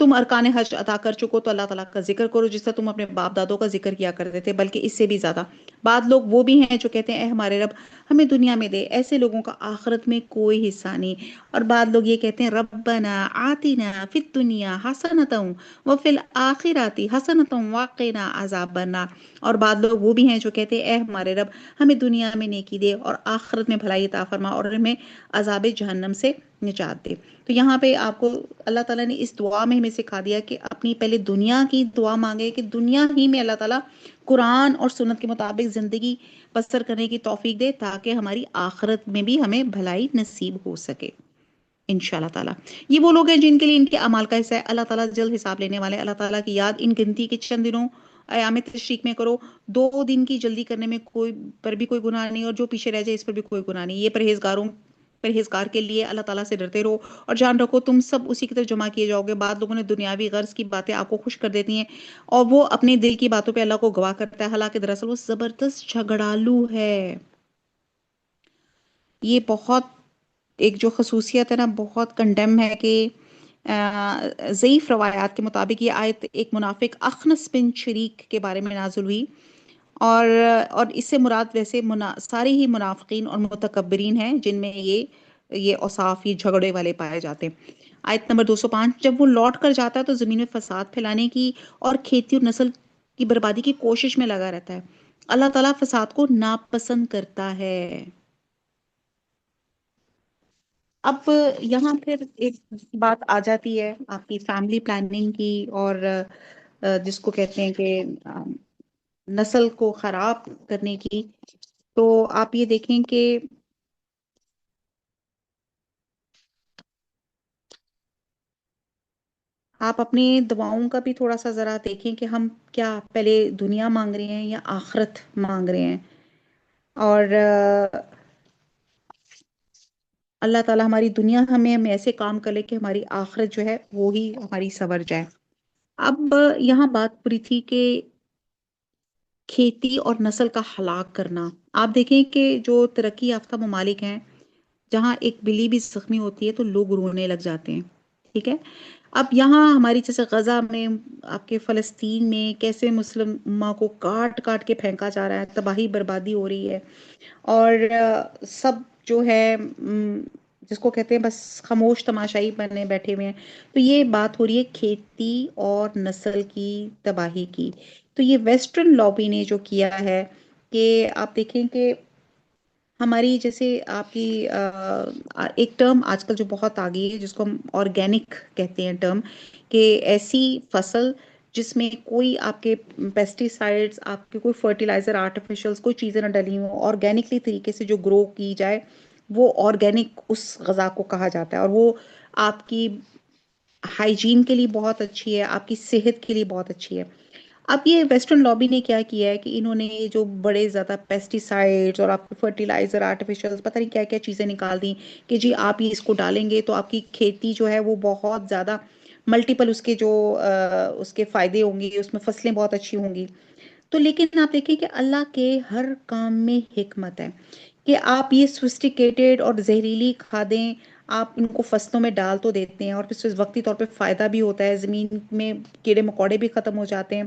تم ارکان حج ادا کر چکو تو اللہ تعالیٰ کا ذکر کرو جس طرح تم اپنے باپ دادوں کا ذکر کیا کرتے تھے، بلکہ اس سے بھی زیادہ۔ بعض لوگ وہ بھی ہیں جو کہتے ہیں اے ہمارے رب ہمیں دنیا میں دے، ایسے لوگوں کا آخرت میں کوئی حصہ نہیں۔ اور بعض لوگ یہ کہتے ہیں ربنا آتنا فی الدنیا حسنۃ وفی الآخرۃ حسنۃ وقنا عذاب النار۔ اور بعض لوگ وہ بھی ہیں جو کہتے ہیں اے ہمارے رب ہمیں دنیا میں نیکی دے اور آخرت میں بھلائی عطا فرما اور ہمیں عذاب جہنم سے نجات دے۔ تو یہاں پہ آپ کو اللہ تعالیٰ نے اس دعا میں ہمیں سکھا دیا کہ اپنی پہلے دنیا کی دعا مانگے کہ دنیا ہی میں اللہ تعالیٰ قرآن اور سنت کے مطابق زندگی بسر کرنے کی توفیق دے تاکہ ہماری آخرت میں بھی ہمیں بھلائی نصیب ہو سکے انشاءاللہ تعالیٰ۔ یہ وہ لوگ ہیں جن کے لیے ان کے اعمال کا حصہ ہے، اللہ تعالیٰ جلد حساب لینے والے۔ اللہ تعالیٰ کی یاد ان گنتی کے چند دنوں ایام تشریق میں کرو، 2 دن کی جلدی کرنے میں کوئی پر بھی کوئی گناہ نہیں، اور جو پیچھے رہ جائے اس پر بھی کوئی گناہ نہیں۔ یہ پرہیزگار کے لیے اللہ تعالیٰ سے ڈرتے رہو اور جان رکھو تم سب اسی کی طرف جمع کیے جاؤ گے۔ بعض لوگوں نے دنیاوی غرض کی باتیں آپ کو خوش کر دیتی ہیں اور وہ اپنے دل کی باتوں پہ اللہ کو گواہ کرتا ہے، حالانکہ دراصل وہ زبردست جھگڑالو ہے۔ یہ بہت ایک جو خصوصیت ہے نا بہت کنڈیم ہے کہ ضعیف روایات کے مطابق یہ آیت ایک منافق اخنس بن شریک کے بارے میں نازل ہوئی، اور اس سے مراد ویسے سارے ہی منافقین اور متکبرین ہیں جن میں یہ اوصاف یہ جھگڑے والے پائے جاتے ہیں۔ آیت نمبر 205، جب وہ لوٹ کر جاتا ہے تو زمین میں فساد پھیلانے کی اور کھیتی اور نسل کی بربادی کی کوشش میں لگا رہتا ہے۔ اللہ تعالیٰ فساد کو ناپسند کرتا ہے۔ اب یہاں پھر ایک بات آ جاتی ہے آپ کی فیملی پلاننگ کی، اور جس کو کہتے ہیں کہ نسل کو خراب کرنے کی۔ تو آپ یہ دیکھیں کہ آپ اپنی دعاؤں کا بھی تھوڑا سا ذرا دیکھیں کہ ہم کیا پہلے دنیا مانگ رہے ہیں یا آخرت مانگ رہے ہیں، اور اللہ تعالیٰ ہماری دنیا ہم ایسے کام کر لے کہ ہماری آخرت جو ہے وہی ہماری سنور جائے۔ اب یہاں بات پوری تھی کہ کھیتی اور نسل کا ہلاک کرنا۔ آپ دیکھیں کہ جو ترقی یافتہ ممالک ہیں جہاں ایک بلی بھی زخمی ہوتی ہے تو لوگ رونے لگ جاتے ہیں، ٹھیک ہے۔ اب یہاں ہماری جیسے غزہ میں، آپ کے فلسطین میں کیسے مسلم امہ کو کاٹ کاٹ کے پھینکا جا رہا ہے، تباہی بربادی ہو رہی ہے، اور سب جو ہے جس کو کہتے ہیں بس خاموش تماشائی بنے بیٹھے ہوئے ہیں۔ تو یہ بات ہو رہی ہے کھیتی اور نسل کی تباہی کی۔ تو یہ ویسٹرن لابی نے جو کیا ہے کہ آپ دیکھیں کہ ہماری جیسے آپ کی ایک ٹرم آج کل جو بہت آ گئی ہے جس کو ہم آرگینک کہتے ہیں ٹرم، کہ ایسی فصل جس میں کوئی آپ کے پیسٹی سائڈز، آپ کے کوئی فرٹیلائزر آرٹیفیشلز کوئی چیزیں نہ ڈلی ہوں، آرگینکلی طریقے سے جو گرو کی جائے وہ آرگینک اس غذا کو کہا جاتا ہے، اور وہ آپ کی ہائیجین کے لیے بہت اچھی ہے، آپ کی صحت کے لیے بہت اچھی ہے۔ اب یہ ویسٹرن لابی نے کیا کیا ہے کہ انہوں نے جو بڑے زیادہ پیسٹی سائڈز اور آپ کو فرٹیلائزر آرٹیفیشل پتہ نہیں کیا کیا چیزیں نکال دیں کہ جی آپ یہ اس کو ڈالیں گے تو آپ کی کھیتی جو ہے وہ بہت زیادہ ملٹیپل اس کے جو اس کے فائدے ہوں گی، اس میں فصلیں بہت اچھی ہوں گی۔ تو لیکن آپ دیکھیں کہ اللہ کے ہر کام میں حکمت ہے، کہ آپ یہ سوفسٹیکیٹڈ اور زہریلی کھادیں آپ ان کو فصلوں میں ڈال تو دیتے ہیں اور پھر وقتی طور پہ فائدہ بھی ہوتا ہے، زمین میں کیڑے مکوڑے بھی ختم ہو جاتے ہیں،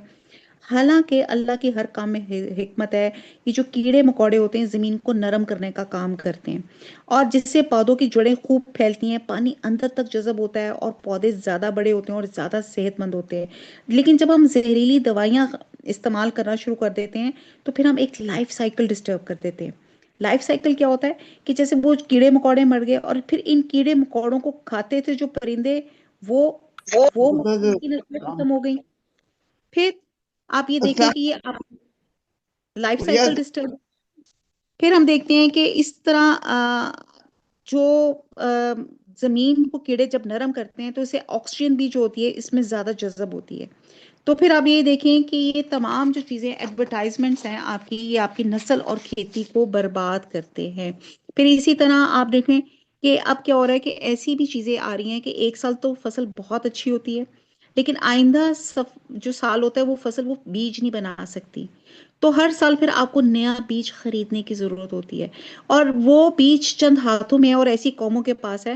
حالانکہ اللہ کے ہر کام میں حکمت ہے۔ یہ جو کیڑے مکوڑے ہوتے ہیں زمین کو نرم کرنے کا کام کرتے ہیں، اور جس سے پودوں کی جڑیں خوب پھیلتی ہیں، پانی اندر تک جذب ہوتا ہے اور پودے زیادہ بڑے ہوتے ہیں اور زیادہ صحت مند ہوتے ہیں۔ لیکن جب ہم زہریلی دوائیاں استعمال کرنا شروع کر دیتے ہیں تو پھر ہم ایک لائف سائیکل ڈسٹرب کر دیتے ہیں۔ لائف سائیکل کیا ہوتا ہے کہ جیسے وہ کیڑے مکوڑے مر گئے اور پھر ان کیڑے مکوڑوں کو کھاتے تھے جو پرندے، وہ ان کی نسلیں ختم ہو گئی۔ پھر آپ یہ دیکھیں کہ یہ آپ لائف سائیکل ڈسٹرب، پھر ہم دیکھتے ہیں کہ اس طرح جو زمین کو کیڑے جب نرم کرتے ہیں تو اسے آکسیجن بھی جو ہوتی ہے اس میں زیادہ جذب ہوتی ہے۔ تو پھر آپ یہ دیکھیں کہ یہ تمام جو چیزیں ایڈورٹائزمنٹس ہیں آپ کی، یہ آپ کی نسل اور کھیتی کو برباد کرتے ہیں۔ پھر اسی طرح آپ دیکھیں کہ اب کیا ہو رہا ہے کہ ایسی بھی چیزیں آ رہی ہیں کہ ایک سال تو فصل بہت اچھی ہوتی ہے لیکن آئندہ جو سال ہوتا ہے وہ فصل وہ بیج نہیں بنا سکتی، تو ہر سال پھر آپ کو نیا بیج خریدنے کی ضرورت ہوتی ہے، اور وہ بیج چند ہاتھوں میں ہے اور ایسی قوموں کے پاس ہے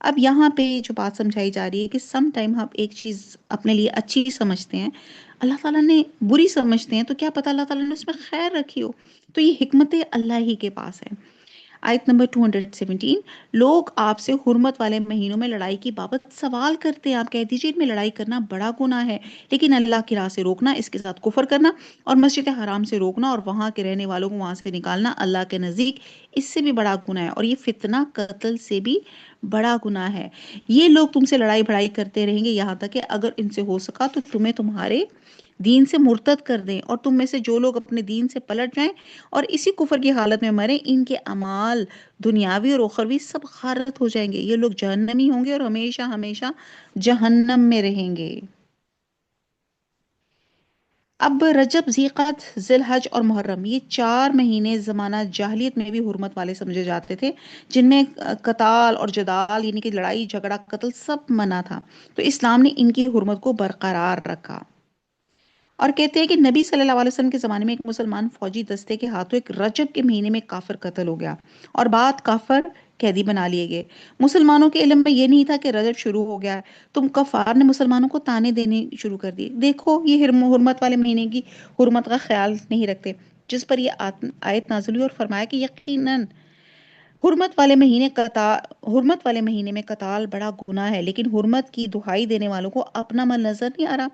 اب یہاں پہ جو بات سمجھائی جا رہی ہے کہ سم ٹائم ہم ایک چیز اپنے لیے اچھی سمجھتے ہیں، اللہ تعالیٰ نے بری سمجھتے ہیں، تو کیا پتا اللہ تعالیٰ نے اس میں خیر رکھی ہو، تو یہ حکمت اللہ ہی کے پاس ہے۔ آیت نمبر 217، لوگ آپ سے حرمت والے مہینوں میں لڑائی کی بابت سوال کرتے ہیں، آپ کہہ دیجئے ان میں لڑائی کرنا بڑا گناہ ہے، لیکن اللہ کی راہ سے روکنا، اس کے ساتھ کفر کرنا اور مسجد حرام سے روکنا اور وہاں کے رہنے والوں کو وہاں سے نکالنا اللہ کے نزدیک اس سے بھی بڑا گناہ ہے، اور یہ فتنہ قتل سے بھی بڑا گناہ ہے۔ یہ لوگ تم سے لڑائی بھڑائی کرتے رہیں گے یہاں تک کہ اگر ان سے ہو سکا تو تمہیں تمہارے دین سے مرتد کر دیں، اور تم میں سے جو لوگ اپنے دین سے پلٹ جائیں اور اسی کفر کی حالت میں مریں، ان کے اعمال دنیاوی اور اخروی سب غارت ہو جائیں گے، یہ لوگ جہنمی ہوں گے اور ہمیشہ ہمیشہ جہنم میں رہیں گے۔ اب رجب، ذیقعد، ذی الحج اور محرم، یہ 4 مہینے زمانہ جاہلیت میں بھی حرمت والے سمجھے جاتے تھے، جن میں قتال اور جدال یعنی کہ لڑائی جھگڑا قتل سب منع تھا، تو اسلام نے ان کی حرمت کو برقرار رکھا۔ اور کہتے ہیں کہ نبی صلی اللہ علیہ وسلم کے زمانے میں ایک مسلمان فوجی دستے کے ہاتھوں ایک رجب کے مہینے میں کافر قتل ہو گیا اور بعد کافر قیدی بنا لیے گئے۔ مسلمانوں کے علم میں یہ نہیں تھا کہ رجب شروع ہو گیا ہے، تو کفار نے مسلمانوں کو تانے دینے شروع کر دیے، دیکھو یہ حرمت والے مہینے کی حرمت کا خیال نہیں رکھتے، جس پر یہ آیت نازل ہوئی اور فرمایا کہ یقیناً حرمت والے مہینے میں قتال بڑا گناہ ہے، لیکن حرمت کی دہائی دینے والوں کو اپنا من نظر نہیں آ رہا،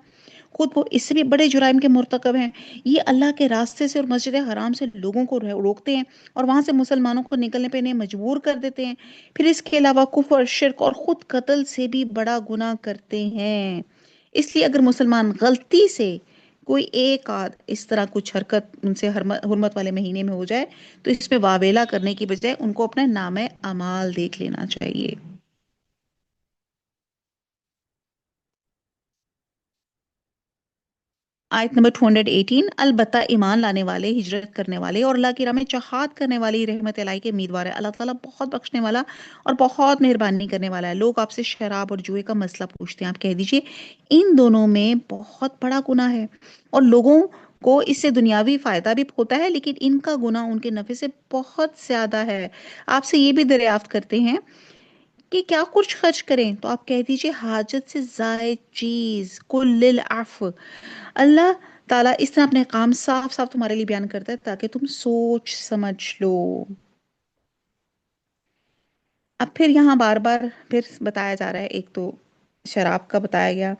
خود وہ اس سے بھی بڑے جرائم کے مرتکب ہیں، یہ اللہ کے راستے سے اور مسجد حرام سے لوگوں کو روکتے ہیں اور وہاں سے مسلمانوں کو نکلنے پہ انہیں مجبور کر دیتے ہیں، پھر اس کے علاوہ کفر، شرک اور خود قتل سے بھی بڑا گناہ کرتے ہیں۔ اس لیے اگر مسلمان غلطی سے کوئی ایک آدھ اس طرح کچھ حرکت ان سے حرمت والے مہینے میں ہو جائے تو اس پہ واویلا کرنے کی بجائے ان کو اپنے نام اعمال دیکھ لینا چاہیے۔ آیت نمبر 218، البتہ ایمان لانے والے، ہجرت کرنے والے اور اللہ کی راہ میں جہاد کرنے والی رحمت الہی کے امیدوار ہے، اللہ تعالیٰ بہت بخشنے والا اور بہت مہربانی کرنے والا ہے۔ لوگ آپ سے شراب اور جوئے کا مسئلہ پوچھتے ہیں، آپ کہہ دیجئے ان دونوں میں بہت بڑا گناہ ہے اور لوگوں کو اس سے دنیاوی فائدہ بھی ہوتا ہے، لیکن ان کا گناہ ان کے نفع سے بہت زیادہ ہے۔ آپ سے یہ بھی دریافت کرتے ہیں کہ کیا کچھ خرچ کریں، تو آپ کہہ دیجئے حاجت سے زائد چیز، کل العفو۔ اللہ تعالیٰ اس طرح اپنے کام صاف صاف تمہارے لیے بیان کرتا ہے تاکہ تم سوچ سمجھ لو۔ اب پھر یہاں بار بار پھر بتایا جا رہا ہے، ایک تو شراب کا بتایا گیا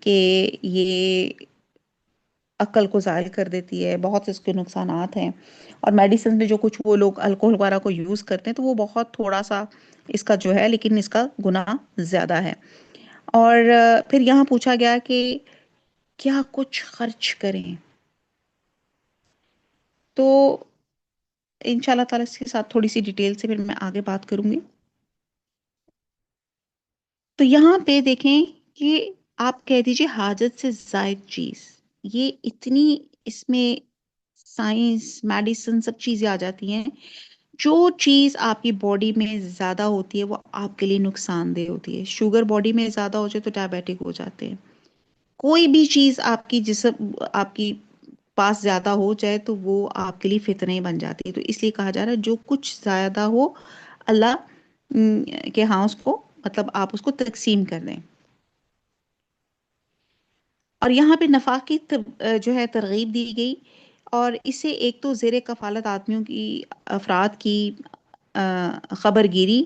کہ یہ عقل کو ضائع کر دیتی ہے، بہت سے اس کے نقصانات ہیں، اور میڈیسن میں جو کچھ وہ لوگ الکوہل وغیرہ کو یوز کرتے ہیں تو وہ بہت تھوڑا سا اس کا جو ہے، لیکن اس کا گناہ زیادہ ہے۔ اور پھر یہاں پوچھا گیا کہ کیا کچھ خرچ کریں، تو ان شاء اللہ تعالیٰ اس کے ساتھ تھوڑی سی ڈیٹیل سے پھر میں آگے بات کروں گی۔ تو یہاں پہ دیکھیں کہ آپ کہہ دیجئے حاجت سے زائد چیز، یہ اتنی اس میں سائنس میڈیسن سب چیزیں آ جاتی ہیں، جو چیز آپ کی باڈی میں زیادہ ہوتی ہے وہ آپ کے لیے نقصان دہ ہوتی ہے، شوگر باڈی میں زیادہ ہو جائے تو ڈائبیٹک ہو جاتے ہیں، کوئی بھی چیز آپ کی جسم آپ کی پاس زیادہ ہو جائے تو وہ آپ کے لیے فتنہ بن جاتی ہے، تو اس لیے کہا جا رہا ہے جو کچھ زیادہ ہو اللہ کہ ہاں اس کو مطلب آپ اس کو تقسیم کر دیں۔ اور یہاں پہ نفاق کی جو ہے ترغیب دی گئی، اور اسے ایک تو زیر کفالت آدمیوں کی افراد کی خبر گیری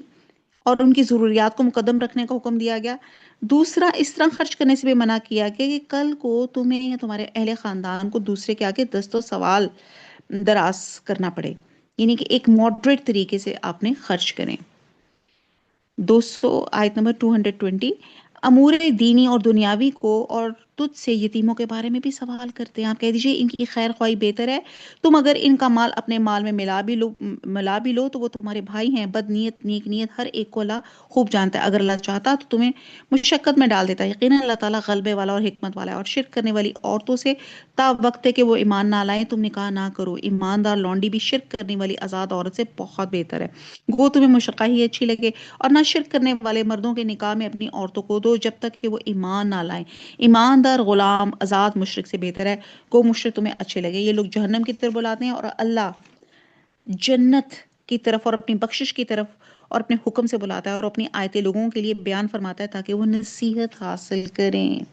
اور ان کی ضروریات کو مقدم رکھنے کا حکم دیا گیا، دوسرا اس طرح خرچ کرنے سے بھی منع کیا گیا کہ کل کو تمہیں یا تمہارے اہل خاندان کو دوسرے کے آگے دست و سوال دراز کرنا پڑے، یعنی کہ ایک ماڈریٹ طریقے سے آپ نے خرچ کریں۔ 200 آیت نمبر 220، امور دینی اور دنیاوی کو اور تجھ سے یتیموں کے بارے میں بھی سوال کرتے ہیں، آپ کہہ دیجئے ان کی خیر خواہی بہتر ہے، تم اگر ان کا مال اپنے مال میں ملا بھی لو تو وہ تمہارے بھائی ہیں، بد نیت نیک نیت ہر ایک کو اللہ خوب جانتا ہے، اگر اللہ چاہتا تو تمہیں مشقت میں ڈال دیتا ہے، یقیناً اللہ تعالیٰ غلبے والا اور حکمت والا ہے۔ اور شرک کرنے والی عورتوں سے تا وقت ہے کہ وہ ایمان نہ لائیں تم نکاح نہ کرو، ایماندار لونڈی بھی شرک کرنے والی آزاد عورت سے بہت بہتر ہے، گو تمہیں مشقہ ہی اچھی لگے، اور نہ شرک کرنے والے مردوں کے نکاح میں اپنی عورتوں کو دو جب تک کہ وہ ایمان نہ لائیں، ایماندار غلام آزاد مشرک سے بہتر ہے، گو مشرک تمہیں اچھے لگے۔ یہ لوگ جہنم کی طرف بلاتے ہیں اور اللہ جنت کی طرف اور اپنی بخشش کی طرف اور اپنے حکم سے بلاتا ہے اور اپنی آیتیں لوگوں کے لیے بیان فرماتا ہے تاکہ وہ نصیحت حاصل کریں۔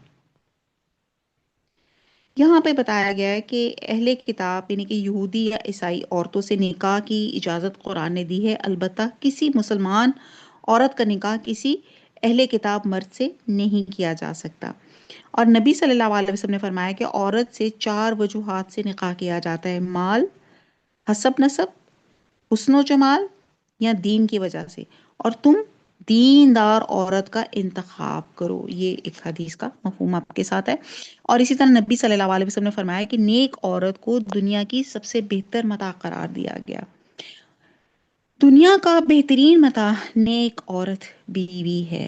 یہاں پہ بتایا گیا ہے کہ اہل کتاب یعنی کہ یہودی یا عیسائی عورتوں سے نکاح کی اجازت قرآن نے دی ہے، البتہ کسی مسلمان عورت کا نکاح کسی اہل کتاب مرد سے نہیں کیا جا سکتا۔ اور نبی صلی اللہ علیہ وسلم نے فرمایا کہ عورت سے 4 وجوہات سے نکاح کیا جاتا ہے: مال، حسب نسب، حسن و جمال یا دین کی وجہ سے، اور تم دیندار عورت کا انتخاب کرو۔ یہ ایک حدیث کا مفہوم آپ کے ساتھ ہے۔ اور اسی طرح نبی صلی اللہ علیہ وسلم نے فرمایا کہ نیک عورت کو دنیا کی سب سے بہتر متاع قرار دیا گیا۔ دنیا کا بہترین متاع نیک عورت بیوی ہے۔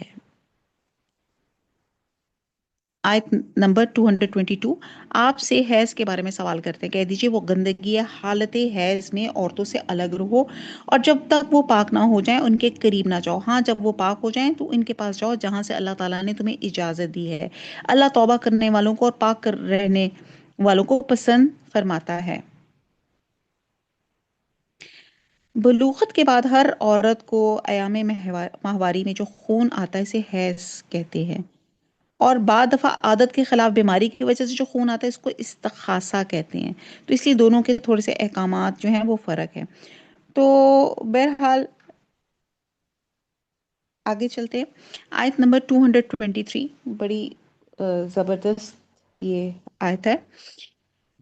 آیت نمبر 222، آپ سے حیض کے بارے میں سوال کرتے ہیں، کہہ دیجئے وہ گندگی ہے، حالت حیض میں عورتوں سے الگ رہو اور جب تک وہ پاک نہ ہو جائیں ان کے قریب نہ جاؤ۔ ہاں جب وہ پاک ہو جائیں تو ان کے پاس جاؤ جہاں سے اللہ تعالیٰ نے تمہیں اجازت دی ہے۔ اللہ توبہ کرنے والوں کو اور پاک رہنے والوں کو پسند فرماتا ہے۔ بلوغت کے بعد ہر عورت کو ایام ماہواری میں جو خون آتا ہے اسے حیض کہتے ہیں، اور بعد دفعہ عادت کے خلاف بیماری کی وجہ سے جو خون آتا ہے اس کو استحاضہ کہتے ہیں۔ تو اس لیے دونوں کے تھوڑے سے احکامات جو ہیں وہ فرق ہے۔ تو بہرحال آگے چلتے ہیں۔ آیت نمبر 223 بڑی زبردست یہ آیت ہے۔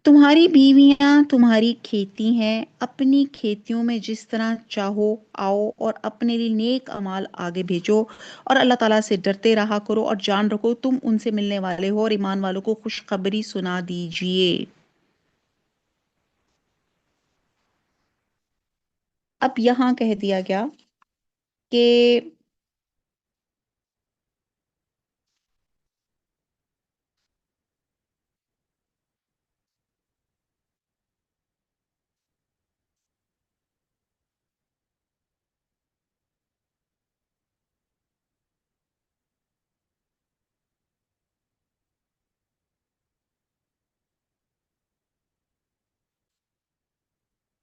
تمہاری بیویاں تمہاری کھیتی ہیں، اپنی کھیتیوں میں جس طرح چاہو آؤ اور اپنے لیے نیک اعمال آگے بھیجو اور اللہ تعالیٰ سے ڈرتے رہا کرو اور جان رکھو تم ان سے ملنے والے ہو، اور ایمان والوں کو خوشخبری سنا دیجئے۔ اب یہاں کہہ دیا گیا کہ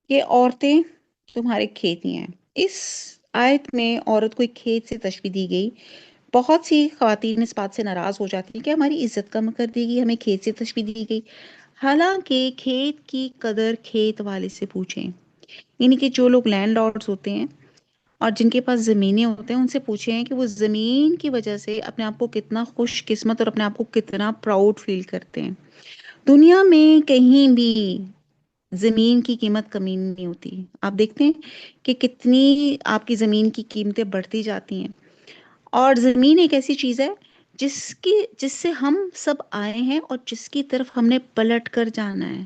عورتیں تمہارے کھیتی ہیں، اس آیت میں عورت کو ایک کھیت سے تشبیہ دی گئی۔ بہت سی خواتین اس بات سے ناراض ہو جاتی ہیں کہ ہماری عزت کم کر دی گئی، ہمیں کھیت سے تشبیہ دی گئی۔ حالانکہ کھیت کی قدر کھیت والے سے پوچھیں، یعنی کہ جو لوگ لینڈ لارڈز ہوتے ہیں اور جن کے پاس زمینیں ہوتے ہیں ان سے پوچھیں کہ وہ زمین کی وجہ سے اپنے آپ کو کتنا خوش قسمت اور اپنے آپ کو کتنا پراؤڈ فیل کرتے ہیں۔ دنیا میں کہیں بھی زمین کی قیمت کمی نہیں ہوتی۔ آپ دیکھتے ہیں کہ کتنی آپ کی زمین کی قیمتیں بڑھتی جاتی ہیں، اور زمین ایک ایسی چیز ہے جس سے ہم سب آئے ہیں اور جس کی طرف ہم نے پلٹ کر جانا ہے۔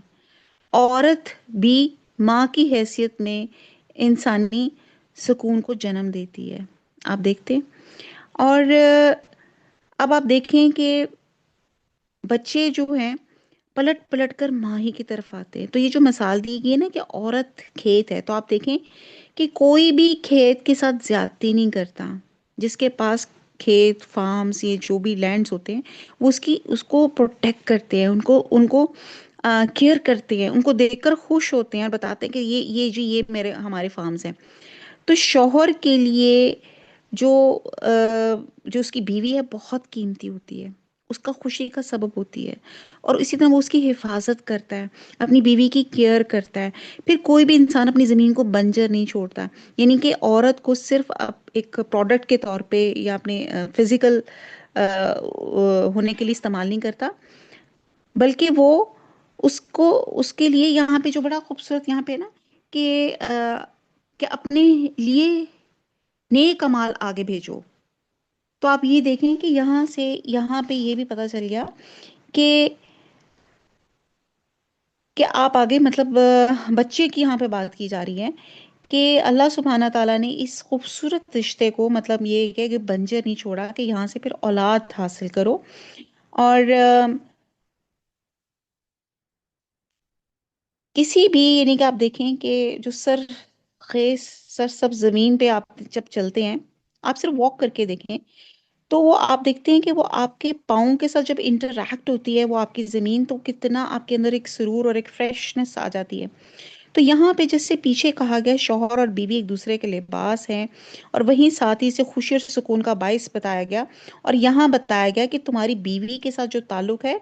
عورت بھی ماں کی حیثیت میں انسانی سکون کو جنم دیتی ہے، آپ دیکھتے ہیں۔ اور اب آپ دیکھیں کہ بچے جو ہیں پلٹ پلٹ کر ماں ہی کی طرف آتے ہیں۔ تو یہ جو مثال دی گئی ہے نا کہ عورت کھیت ہے، تو آپ دیکھیں کہ کوئی بھی کھیت کے ساتھ زیادتی نہیں کرتا۔ جس کے پاس کھیت فارمز یہ جو بھی لینڈز ہوتے ہیں وہ اس کو پروٹیکٹ کرتے ہیں، ان کو کیئر کرتے ہیں، ان کو دیکھ کر خوش ہوتے ہیں اور بتاتے ہیں کہ یہ ہمارے فارمز ہیں۔ تو شوہر کے لیے جو جو اس کی بیوی ہے بہت قیمتی ہوتی ہے، اس کا خوشی کا سبب ہوتی ہے، اور اسی طرح وہ اس کی حفاظت کرتا ہے، اپنی بیوی کی کیئر کرتا ہے۔ پھر کوئی بھی انسان اپنی زمین کو بنجر نہیں چھوڑتا، یعنی کہ عورت کو صرف ایک پروڈکٹ کے طور پہ یا اپنے فزیکل ہونے کے لیے استعمال نہیں کرتا، بلکہ وہ اس کے لیے یہاں پہ جو بڑا خوبصورت یہاں پہ نا کہ کہ اپنے لیے نیک اعمال آگے بھیجو۔ تو آپ یہ دیکھیں کہ یہاں پہ یہ بھی پتا چل گیا کہ آپ آگے مطلب بچے کی یہاں پہ بات کی جا رہی ہے کہ اللہ سبحانہ تعالیٰ نے اس خوبصورت رشتے کو مطلب یہ کہ بنجر نہیں چھوڑا، کہ یہاں سے پھر اولاد حاصل کرو۔ اور کسی بھی یعنی کہ آپ دیکھیں کہ جو خیز سر سب زمین پہ آپ جب چلتے ہیں، آپ صرف واک کر کے دیکھیں تو وہ آپ دیکھتے ہیں کہ وہ آپ کے پاؤں کے ساتھ جب انٹریکٹ ہوتی ہے وہ آپ کی زمین، تو کتنا آپ کے اندر ایک سرور اور ایک فریشنس آ جاتی ہے۔ تو یہاں پہ جس سے پیچھے کہا گیا شوہر اور بیوی ایک دوسرے کے لباس ہیں، اور وہیں ساتھ ہی سے خوشی اور سکون کا باعث بتایا گیا، اور یہاں بتایا گیا کہ تمہاری بیوی کے ساتھ جو تعلق ہے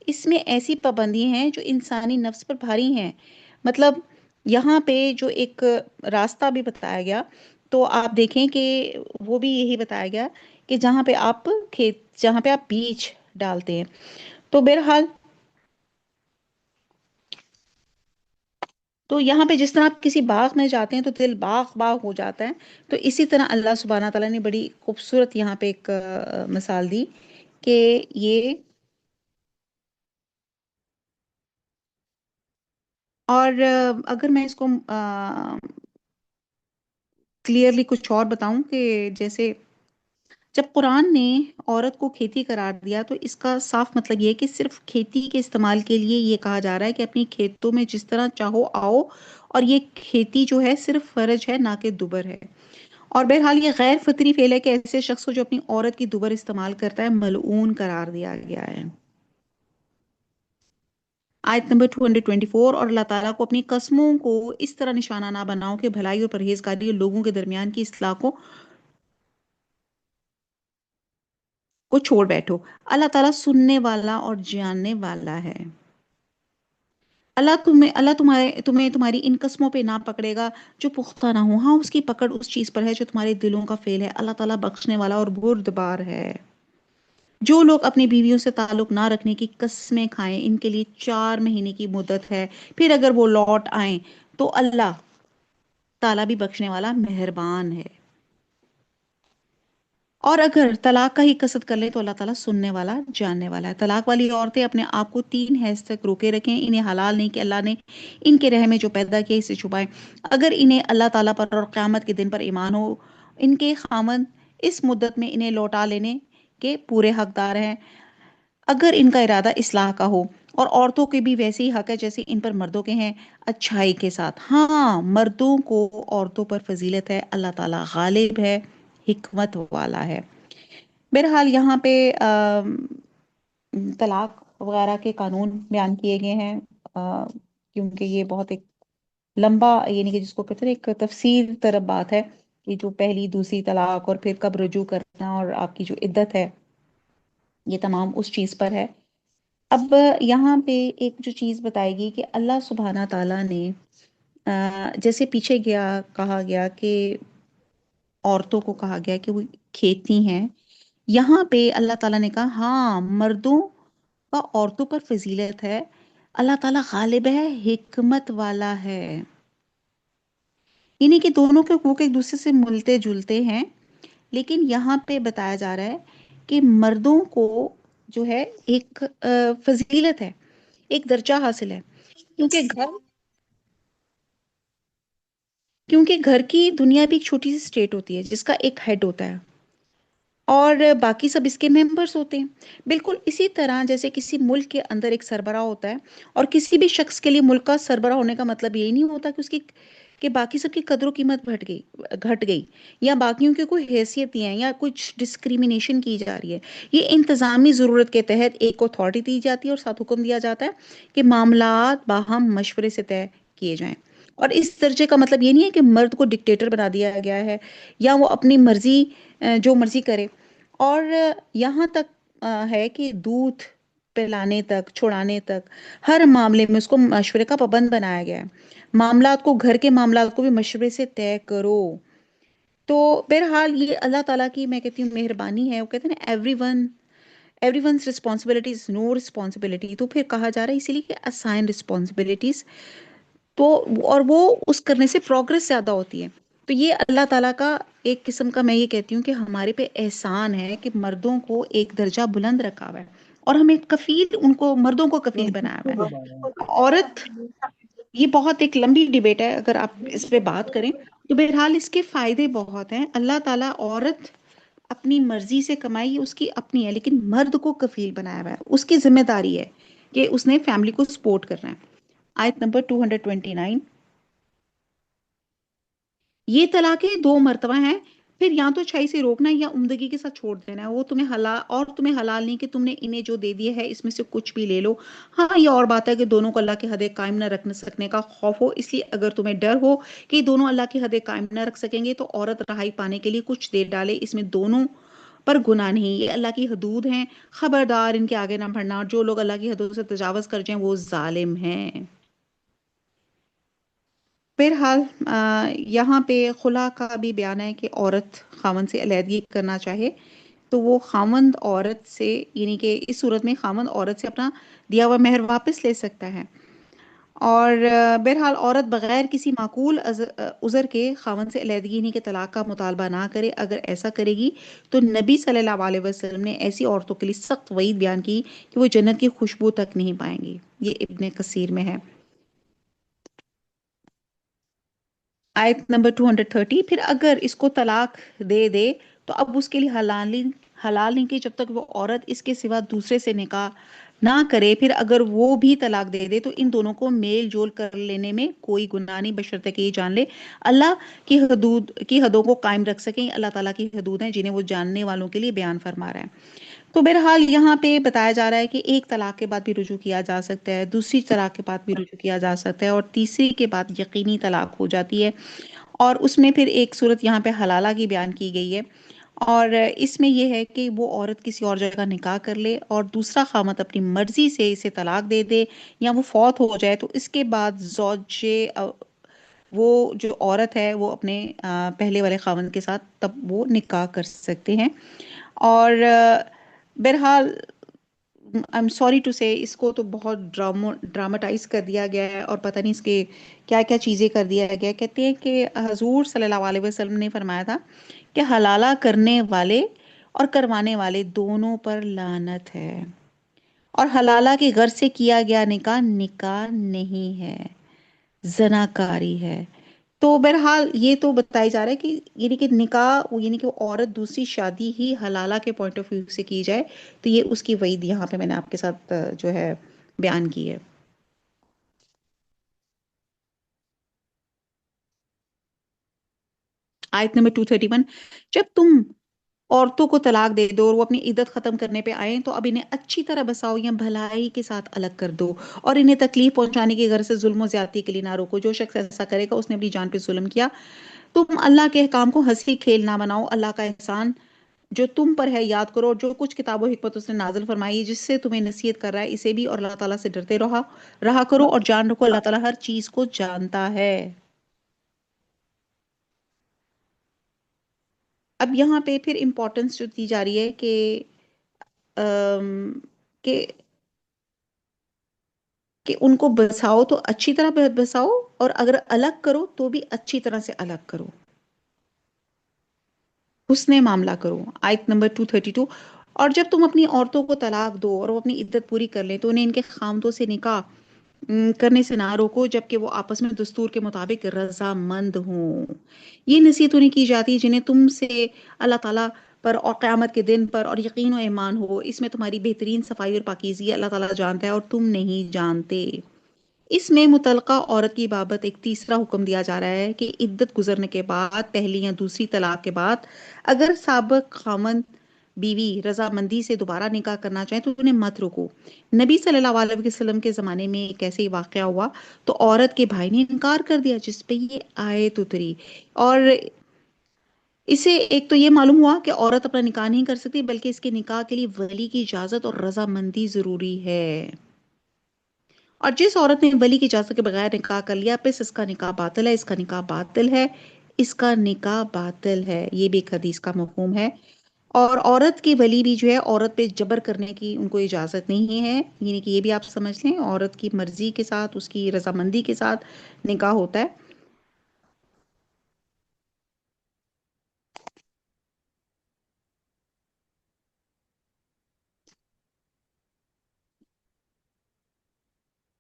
اس میں ایسی پابندی ہیں جو انسانی نفس پر بھاری ہیں۔ مطلب یہاں پہ جو ایک راستہ بھی بتایا گیا، تو آپ دیکھیں کہ وہ بھی یہی بتایا گیا کہ جہاں پہ آپ بیج ڈالتے ہیں، تو بہرحال تو یہاں پہ جس طرح آپ کسی باغ میں جاتے ہیں تو دل باغ باغ ہو جاتا ہے، تو اسی طرح اللہ سبحانہ تعالیٰ نے بڑی خوبصورت یہاں پہ ایک مثال دی کہ یہ، اور اگر میں اس کو کلیئرلی کچھ اور بتاؤں کہ جیسے جب قرآن نے عورت کو کھیتی قرار دیا تو اس کا صاف مطلب یہ ہے کہ صرف کھیتی کے استعمال کے لیے یہ کہا جا رہا ہے کہ اپنی کھیتوں میں جس طرح چاہو آؤ، اور یہ کھیتی جو ہے صرف فرج ہے نہ کہ دوبر ہے۔ اور بہرحال یہ غیر فطری فعل ہے کہ ایسے شخص کو جو اپنی عورت کی دوبر استعمال کرتا ہے ملعون قرار دیا گیا ہے۔ آیت نمبر 224، اور اللہ تعالیٰ کو اپنی قسموں کو اس طرح نشانہ نہ بناؤ کہ بھلائی اور پرہیزگاری اور لوگوں کے درمیان کی اصلاح کو چھوڑ بیٹھو، اللہ تعالیٰ سننے والا اور جاننے والا ہے۔ اللہ تمہاری ان قسموں پہ نہ پکڑے گا جو پختہ نہ ہو، ہاں اس کی پکڑ اس چیز پر ہے جو تمہارے دلوں کا فعل ہے، اللہ تعالیٰ بخشنے والا اور بردبار ہے۔ جو لوگ اپنی بیویوں سے تعلق نہ رکھنے کی قسمیں کھائیں ان کے لیے 4 مہینے کی مدت ہے، پھر اگر وہ لوٹ آئیں تو اللہ تعالیٰ بھی بخشنے والا مہربان ہے، اور اگر طلاق کا ہی قصد کر لیں تو اللہ تعالیٰ سننے والا جاننے والا ہے۔ طلاق والی عورتیں اپنے آپ کو 3 حیض تک روکے رکھیں، انہیں حلال نہیں کہ اللہ نے ان کے رحم میں جو پیدا کیا اسے چھپائیں، اگر انہیں اللہ تعالیٰ پر اور قیامت کے دن پر ایمان ہو۔ ان کے خامند اس مدت میں انہیں لوٹا لینے کے پورے حقدار ہیں اگر ان کا ارادہ اصلاح کا ہو، اور عورتوں کے بھی ویسے ہی حق ہے جیسے ان پر مردوں کے ہیں، اچھائی کے ساتھ۔ ہاں مردوں کو عورتوں پر فضیلت ہے، اللہ تعالیٰ غالب ہے، حکمت والا ہے۔ بہرحال یہاں پہ طلاق وغیرہ کے قانون بیان کیے گئے ہیں، کیونکہ یہ بہت ایک لمبا، یعنی کہ جس کو کہتے ہیں ایک تفصیل طرف بات ہے کہ جو پہلی دوسری طلاق اور پھر کب رجوع کرنا اور آپ کی جو عدت ہے، یہ تمام اس چیز پر ہے۔ اب یہاں پہ ایک جو چیز بتائے گی کہ اللہ سبحانہ تعالیٰ نے جیسے پیچھے کہا گیا کہ عورتوں کو کہا گیا کہ وہ کھیتی ہیں، یہاں پہ اللہ تعالیٰ نے کہا ہاں مردوں کا عورتوں پر فضیلت ہے، اللہ تعالیٰ غالب ہے، حکمت والا ہے، یعنی کہ دونوں کے حقوق ایک دوسرے سے ملتے جلتے ہیں، لیکن یہاں پہ بتایا جا رہا ہے کہ مردوں کو جو ہے ایک فضیلت ہے، ایک درجہ حاصل ہے، کیونکہ گھر کی دنیا بھی ایک چھوٹی سی اسٹیٹ ہوتی ہے جس کا ایک ہیڈ ہوتا ہے اور باقی سب اس کے ممبرس ہوتے ہیں، بالکل اسی طرح جیسے کسی ملک کے اندر ایک سربراہ ہوتا ہے، اور کسی بھی شخص کے لیے ملک کا سربراہ ہونے کا مطلب یہی نہیں ہوتا کہ اس کی کہ باقی سب کی قدر و قیمت گھٹ گئی یا باقیوں کی کوئی حیثیت نہیں ہے یا کچھ ڈسکریمنیشن کی جا رہی ہے۔ یہ انتظامی ضرورت کے تحت ایک اتھارٹی دی جاتی ہے اور ساتھ حکم دیا جاتا ہے کہ معاملات باہم مشورے سے طے کیے جائیں، اور اس درجے کا مطلب یہ نہیں ہے کہ مرد کو ڈکٹیٹر بنا دیا گیا ہے یا وہ اپنی مرضی جو مرضی کرے، اور یہاں تک ہے کہ دودھ پلانے تک چھڑانے تک ہر معاملے میں اس کو مشورے کا پابند بنایا گیا ہے۔ معاملات کو گھر کے معاملات کو بھی مشورے سے طے کرو۔ تو بہرحال یہ اللہ تعالیٰ کی میں کہتی ہوں مہربانی ہے، وہ کہتے ہیں نا everyone's responsibility is no responsibility, تو پھر کہا جا رہا ہے اسی لیے کہ اسائن ریسپانسبلٹیز، تو اور وہ اس کرنے سے پروگرس زیادہ ہوتی ہے۔ تو یہ اللہ تعالیٰ کا ایک قسم کا میں یہ کہتی ہوں کہ ہمارے پہ احسان ہے کہ مردوں کو ایک درجہ بلند رکھا ہوا ہے، اور ہمیں کفیل ان کو مردوں کو کفیل بنایا ہوا ہے۔ عورت، یہ بہت ایک لمبی ڈیبیٹ ہے، اگر آپ اس پہ بات کریں تو بہرحال اس کے فائدے بہت ہیں۔ اللہ تعالیٰ عورت اپنی مرضی سے کمائی اس کی اپنی ہے، لیکن مرد کو کفیل بنایا ہوا ہے، اس کی ذمہ داری ہے کہ اس نے فیملی کو سپورٹ کرنا ہے۔ آیت نمبر 229، یہ طلاقیں 2 مرتبہ ہیں، پھر یا تو اچھائی سے روکنا ہے یا عمدگی کے ساتھ چھوڑ دینا ہے، وہ تمہیں حلال نہیں کہ تم نے انہیں جو دے دیا ہے اس میں سے کچھ بھی لے لو۔ ہاں یہ اور بات ہے کہ دونوں کو اللہ کی حدیں قائم نہ رکھ سکنے کا خوف ہو، اس لیے اگر تمہیں ڈر ہو کہ دونوں اللہ کی حدیں قائم نہ رکھ سکیں گے تو عورت رہائی پانے کے لیے کچھ دے ڈالے، اس میں دونوں پر گناہ نہیں، یہ اللہ کی حدود ہیں، خبردار ان کے آگے نہ بڑھنا، اور جو لوگ اللہ کی حدود سے تجاوز کر جائیں وہ ظالم ہیں۔ بہرحال یہاں پہ خلا کا بھی بیان ہے کہ عورت خاوند سے علیحدگی کرنا چاہے تو وہ خاوند عورت سے، یعنی کہ اس صورت میں خاوند عورت سے اپنا دیا ہوا مہر واپس لے سکتا ہے، اور بہرحال عورت بغیر کسی معقول عذر کے خاوند سے علیحدگی نہیں کہ طلاق کا مطالبہ نہ کرے، اگر ایسا کرے گی تو نبی صلی اللہ علیہ وسلم نے ایسی عورتوں کے لیے سخت وعید بیان کی کہ وہ جنت کی خوشبو تک نہیں پائیں گی، یہ ابن کثیر میں ہے۔ آیت نمبر 230، پھر اگر اس کو طلاق دے دے تو اب اس کے لیے حلال نہیں کہ جب تک وہ عورت اس کے سوا دوسرے سے نکاح نہ کرے، پھر اگر وہ بھی طلاق دے دے تو ان دونوں کو میل جول کر لینے میں کوئی گناہ نہیں، بشرطے کہ یہ جان لے اللہ کی حدوں کو قائم رکھ سکیں، اللہ تعالیٰ کی حدود ہیں جنہیں وہ جاننے والوں کے لیے بیان فرما رہا ہے۔ تو بہرحال یہاں پہ بتایا جا رہا ہے کہ ایک طلاق کے بعد بھی رجوع کیا جا سکتا ہے، دوسری طلاق کے بعد بھی رجوع کیا جا سکتا ہے، اور تیسری کے بعد یقینی طلاق ہو جاتی ہے، اور اس میں پھر ایک صورت یہاں پہ حلالہ کی بیان کی گئی ہے، اور اس میں یہ ہے کہ وہ عورت کسی اور جگہ نکاح کر لے اور دوسرا خامت اپنی مرضی سے اسے طلاق دے دے یا وہ فوت ہو جائے تو اس کے بعد وہ جو عورت ہے وہ اپنے پہلے والے خاوند کے ساتھ تب وہ نکاح کر سکتے ہیں، اور بہرحال آئی ایم سوری ٹو سے اس کو تو بہت ڈراماٹائز کر دیا گیا ہے، اور پتہ نہیں اس کے کیا کیا چیزیں کر دیا گیا۔ کہتے ہیں کہ حضور صلی اللہ علیہ وسلم نے فرمایا تھا کہ حلالہ کرنے والے اور کروانے والے دونوں پر لعنت ہے، اور حلالہ کے غرض سے کیا گیا نکاح نکاح نہیں ہے، زناکاری ہے۔ تو بہرحال یہ تو بتائی جا رہا ہے کہ یعنی کہ نکاح یعنی کہ وہ عورت دوسری شادی ہی حلالہ کے پوائنٹ آف ویو سے کی جائے تو یہ اس کی وعید یہاں پہ میں نے آپ کے ساتھ جو ہے بیان کی ہے۔ آیت نمبر 231، جب تم عورتوں کو طلاق دے دو اور وہ اپنی عدت ختم کرنے پہ آئیں تو اب انہیں اچھی طرح بساؤ یا بھلائی کے ساتھ الگ کر دو، اور انہیں تکلیف پہنچانے کی غرض سے ظلم و زیادتی کے لیے نہ روکو، جو شخص ایسا کرے گا اس نے اپنی جان پہ ظلم کیا۔ تم اللہ کے احکام کو ہنسی کھیل نہ بناؤ، اللہ کا احسان جو تم پر ہے یاد کرو، اور جو کچھ کتاب و حکمت اس نے نازل فرمائی جس سے تمہیں نصیحت کر رہا ہے اسے بھی، اور اللہ تعالیٰ سے ڈرتے رہا کرو، اور جان رکھو اللہ تعالیٰ ہر چیز کو جانتا ہے۔ اب یہاں پہ پھر امپورٹنس جو دی جا رہی ہے ام، کہ کہ ان کو بساؤ تو اچھی طرح بساؤ، اور اگر الگ کرو تو بھی اچھی طرح سے الگ کرو، حسن معاملہ کرو۔ آیت نمبر 232، اور جب تم اپنی عورتوں کو طلاق دو اور وہ اپنی عدت پوری کر لیں تو انہیں ان کے خامدوں سے نکاح کرنے سے نہ روکو جبکہ وہ آپس میں دستور کے مطابق رضامند ہوں۔ یہ نصیحت انہیں کی جاتی ہے جنہیں تم سے اللہ تعالیٰ پر اور قیامت کے دن پر اور یقین و ایمان ہو، اس میں تمہاری بہترین صفائی اور پاکیزگی اللہ تعالیٰ جانتا ہے اور تم نہیں جانتے۔ اس میں متعلقہ عورت کی بابت ایک تیسرا حکم دیا جا رہا ہے کہ عدت گزرنے کے بعد، پہلی یا دوسری طلاق کے بعد، اگر سابق خامند بیوی رضامندی سے دوبارہ نکاح کرنا چاہیں تو انہیں مت روکو۔ نبی صلی اللہ علیہ وسلم کے زمانے میں ایک ایسے ہی واقعہ ہوا تو عورت کے بھائی نے انکار کر دیا، جس پہ یہ آیت اتری، اور اسے ایک تو یہ معلوم ہوا کہ عورت اپنا نکاح نہیں کر سکتی بلکہ اس کے نکاح کے لیے ولی کی اجازت اور رضامندی ضروری ہے، اور جس عورت نے ولی کی اجازت کے بغیر نکاح کر لیا پس اس کا نکاح باطل ہے، اس کا نکاح باطل ہے، اس کا نکاح باطل ہے، یہ بھی ایک حدیث کا مفہوم ہے۔ اور عورت کی ولی بھی جو ہے عورت پہ جبر کرنے کی ان کو اجازت نہیں ہے، یعنی کہ یہ بھی آپ سمجھ لیں عورت کی مرضی کے ساتھ اس کی رضامندی کے ساتھ نکاح ہوتا ہے۔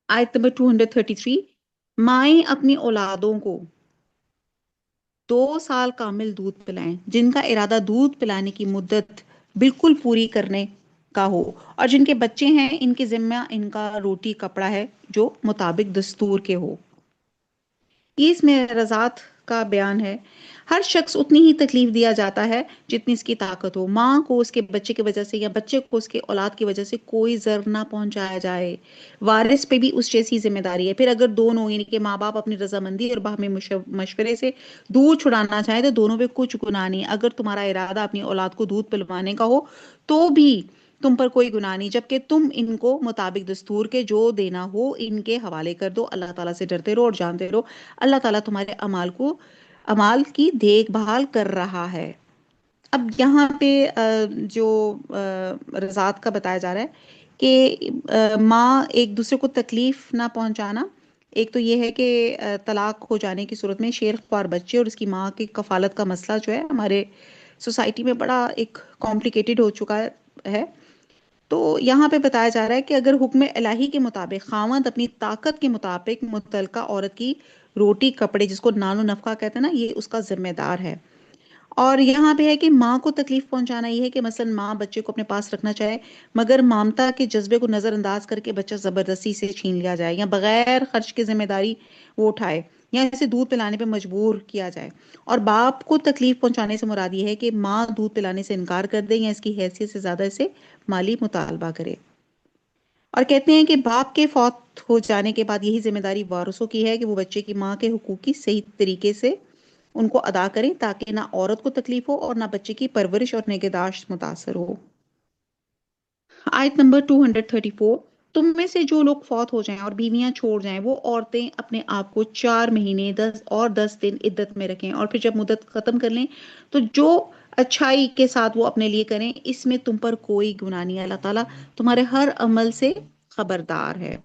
آیت نمبر 233، مائیں اپنی اولادوں کو 2 سال کامل دودھ پلائیں جن کا ارادہ دودھ پلانے کی مدت بالکل پوری کرنے کا ہو، اور جن کے بچے ہیں ان کے ذمہ ان کا روٹی کپڑا ہے جو مطابق دستور کے ہو۔ یہ اس میں رضاعت کا بیان ہے۔ ہر شخص اتنی ہی تکلیف دیا جاتا ہے جتنی اس کی طاقت ہو. ماں کو اس کے بچے کی وجہ سے یا بچے کو اس کے اولاد کی وجہ سے کوئی ضرر نہ پہنچایا جائے. وارث پہ بھی اس جیسی ذمہ داری ہے. پھر اگر دونوں یعنی کہ ماں باپ اپنی رضامندی اور باہمی مشورے سے دودھ چھڑانا چاہیں تو دونوں پہ کچھ گناہ نہیں. اگر تمہارا ارادہ اپنی اولاد کو دودھ پلوانے کا ہو تو بھی تم پر کوئی گناہ نہیں، جبکہ تم ان کو مطابق دستور کے جو دینا ہو ان کے حوالے کر دو. اللہ تعالیٰ سے ڈرتے رہو اور جانتے رہو اللہ تعالیٰ تمہارے اعمال کی دیکھ بھال کر رہا ہے. اب یہاں پہ جو رضاعت کا بتایا جا رہا ہے کہ ماں ایک دوسرے کو تکلیف نہ پہنچانا. ایک تو یہ ہے کہ طلاق ہو جانے کی صورت میں شیر خوار بچے اور اس کی ماں کی کفالت کا مسئلہ جو ہے ہمارے سوسائٹی میں بڑا ایک کمپلیکیٹڈ ہو چکا ہے. تو یہاں پہ بتایا جا رہا ہے کہ اگر حکم الہی کے مطابق خاوند اپنی طاقت کے مطابق متعلقہ عورت کی روٹی کپڑے جس کو نان و نفقہ کہتے ہیں نا یہ اس کا ذمہ دار ہے. اور یہاں پہ ہے کہ ماں کو تکلیف پہنچانا یہ ہے کہ مثلا ماں بچے کو اپنے پاس رکھنا چاہے مگر مامتا کے جذبے کو نظر انداز کر کے بچہ زبردستی سے چھین لیا جائے یا بغیر خرچ کی ذمہ داری وہ اٹھائے یا اسے دودھ پلانے پہ مجبور کیا جائے. اور باپ کو تکلیف پہنچانے سے مراد یہ ہے کہ ماں دودھ پلانے سے انکار کر دے یا اس کی حیثیت سے زیادہ اسے مالی مطالبہ کرے. اور کہتے ہیں کہ باپ کے فوت ہو جانے کے بعد یہی ذمہ داری وارثوں کی ہے کہ وہ بچے کی ماں کے حقوق کی صحیح طریقے سے ان کو ادا کریں تاکہ نہ عورت کو تکلیف ہو اور نہ بچے کی پرورش اور نگہداشت متاثر ہو. آیت نمبر 234. تم میں سے جو لوگ فوت ہو جائیں اور بیویاں چھوڑ جائیں وہ عورتیں اپنے آپ کو 4 مہینے 10 عدت میں رکھیں اور پھر جب مدت ختم کر لیں تو جو اچھائی کے ساتھ وہ اپنے لیے کریں اس میں تم پر کوئی گناہ نہیں. اللہ تعالیٰ تمہارے ہر عمل سے خبردار ہے.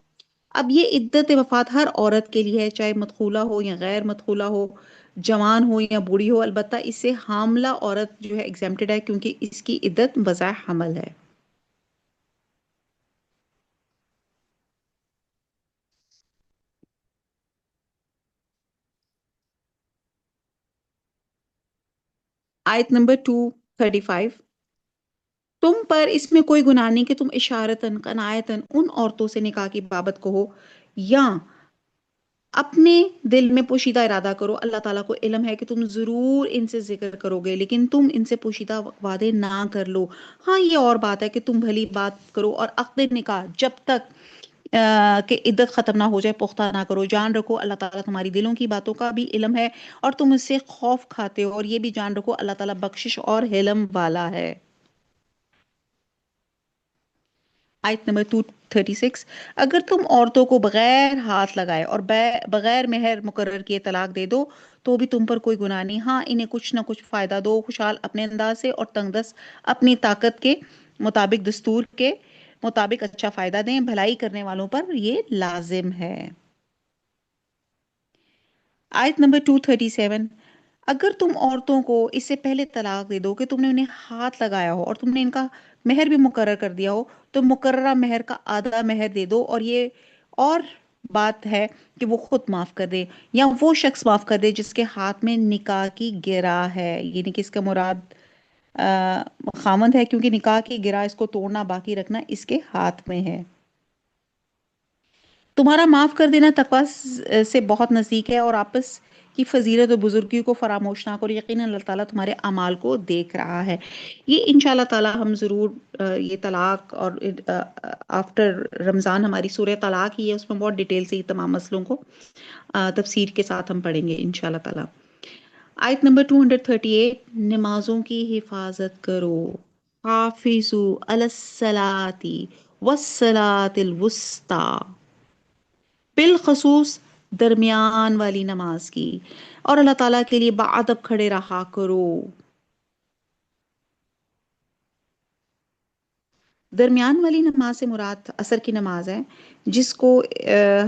اب یہ عدت وفات ہر عورت کے لیے ہے چاہے مدخولہ ہو یا غیر مدخولہ ہو، جوان ہو یا بوڑھی ہو. البتہ اس سے حاملہ عورت جو ہے ایگزیمپٹڈ ہے کیونکہ اس کی عدت بجائے حمل ہے. آیت نمبر 235. تم پر اس میں کوئی گناہ نہیں کہ تم اشارتاً کنایتاً ان عورتوں سے نکاح کی بابت کہو یا اپنے دل میں پوشیدہ ارادہ کرو. اللہ تعالیٰ کو علم ہے کہ تم ضرور ان سے ذکر کرو گے لیکن تم ان سے پوشیدہ وعدے نہ کر لو. ہاں یہ اور بات ہے کہ تم بھلی بات کرو اور عقد نکاح جب تک کہ عدت ختم نہ ہو جائے پختہ نہ کرو. جان رکھو اللہ تعالیٰ تمہاری دلوں کی باتوں کا بھی علم ہے اور تم اس سے خوف کھاتے ہو. اور یہ بھی جان رکھو اللہ تعالیٰ بخشش اور حلم والا ہے. آیت نمبر 236. اگر تم عورتوں کو بغیر ہاتھ لگائے اور بغیر مہر مقرر کیے طلاق دے دو تو بھی تم پر کوئی گناہ نہیں. ہاں انہیں کچھ نہ کچھ فائدہ دو خوشحال اپنے انداز سے اور تنگ دست اپنی طاقت کے مطابق دستور کے مطابق اچھا فائدہ دیں. بھلائی کرنے والوں پر یہ لازم ہے. آیت نمبر 237. اگر تم عورتوں کو اس سے پہلے طلاق دے دو کہ تم نے انہیں ہاتھ لگایا ہو اور تم نے ان کا مہر بھی مقرر کر دیا ہو تو مقررہ مہر کا آدھا مہر دے دو. اور یہ اور بات ہے کہ وہ خود معاف کر دے یا وہ شخص معاف کر دے جس کے ہاتھ میں نکاح کی گرہ ہے. یعنی کہ اس کا مراد خامند ہے کیونکہ نکاح کی گرہ اس کو توڑنا باقی رکھنا اس کے ہاتھ میں ہے. تمہارا معاف کر دینا تقوی سے بہت نزدیک ہے اور آپس کی فضیلت و بزرگی کو فراموش نہ کرو. یقیناً اللہ تعالیٰ تمہارے اعمال کو دیکھ رہا ہے. یہ انشاءاللہ تعالیٰ ہم ضرور یہ طلاق اور آفٹر رمضان ہماری سورہ طلاق ہی ہے اس میں بہت ڈیٹیل سے تمام مسئلوں کو تفسیر کے ساتھ ہم پڑھیں گے انشاءاللہ تعالیٰ. آیت نمبر 238. نمازوں کی حفاظت کرو. حافظوا علی الصلاۃ والصلاۃ الوسطی. بالخصوص درمیان والی نماز کی اور اللہ تعالیٰ کے لیے باادب کھڑے رہا کرو. درمیان والی نماز سے مراد عصر کی نماز ہے جس کو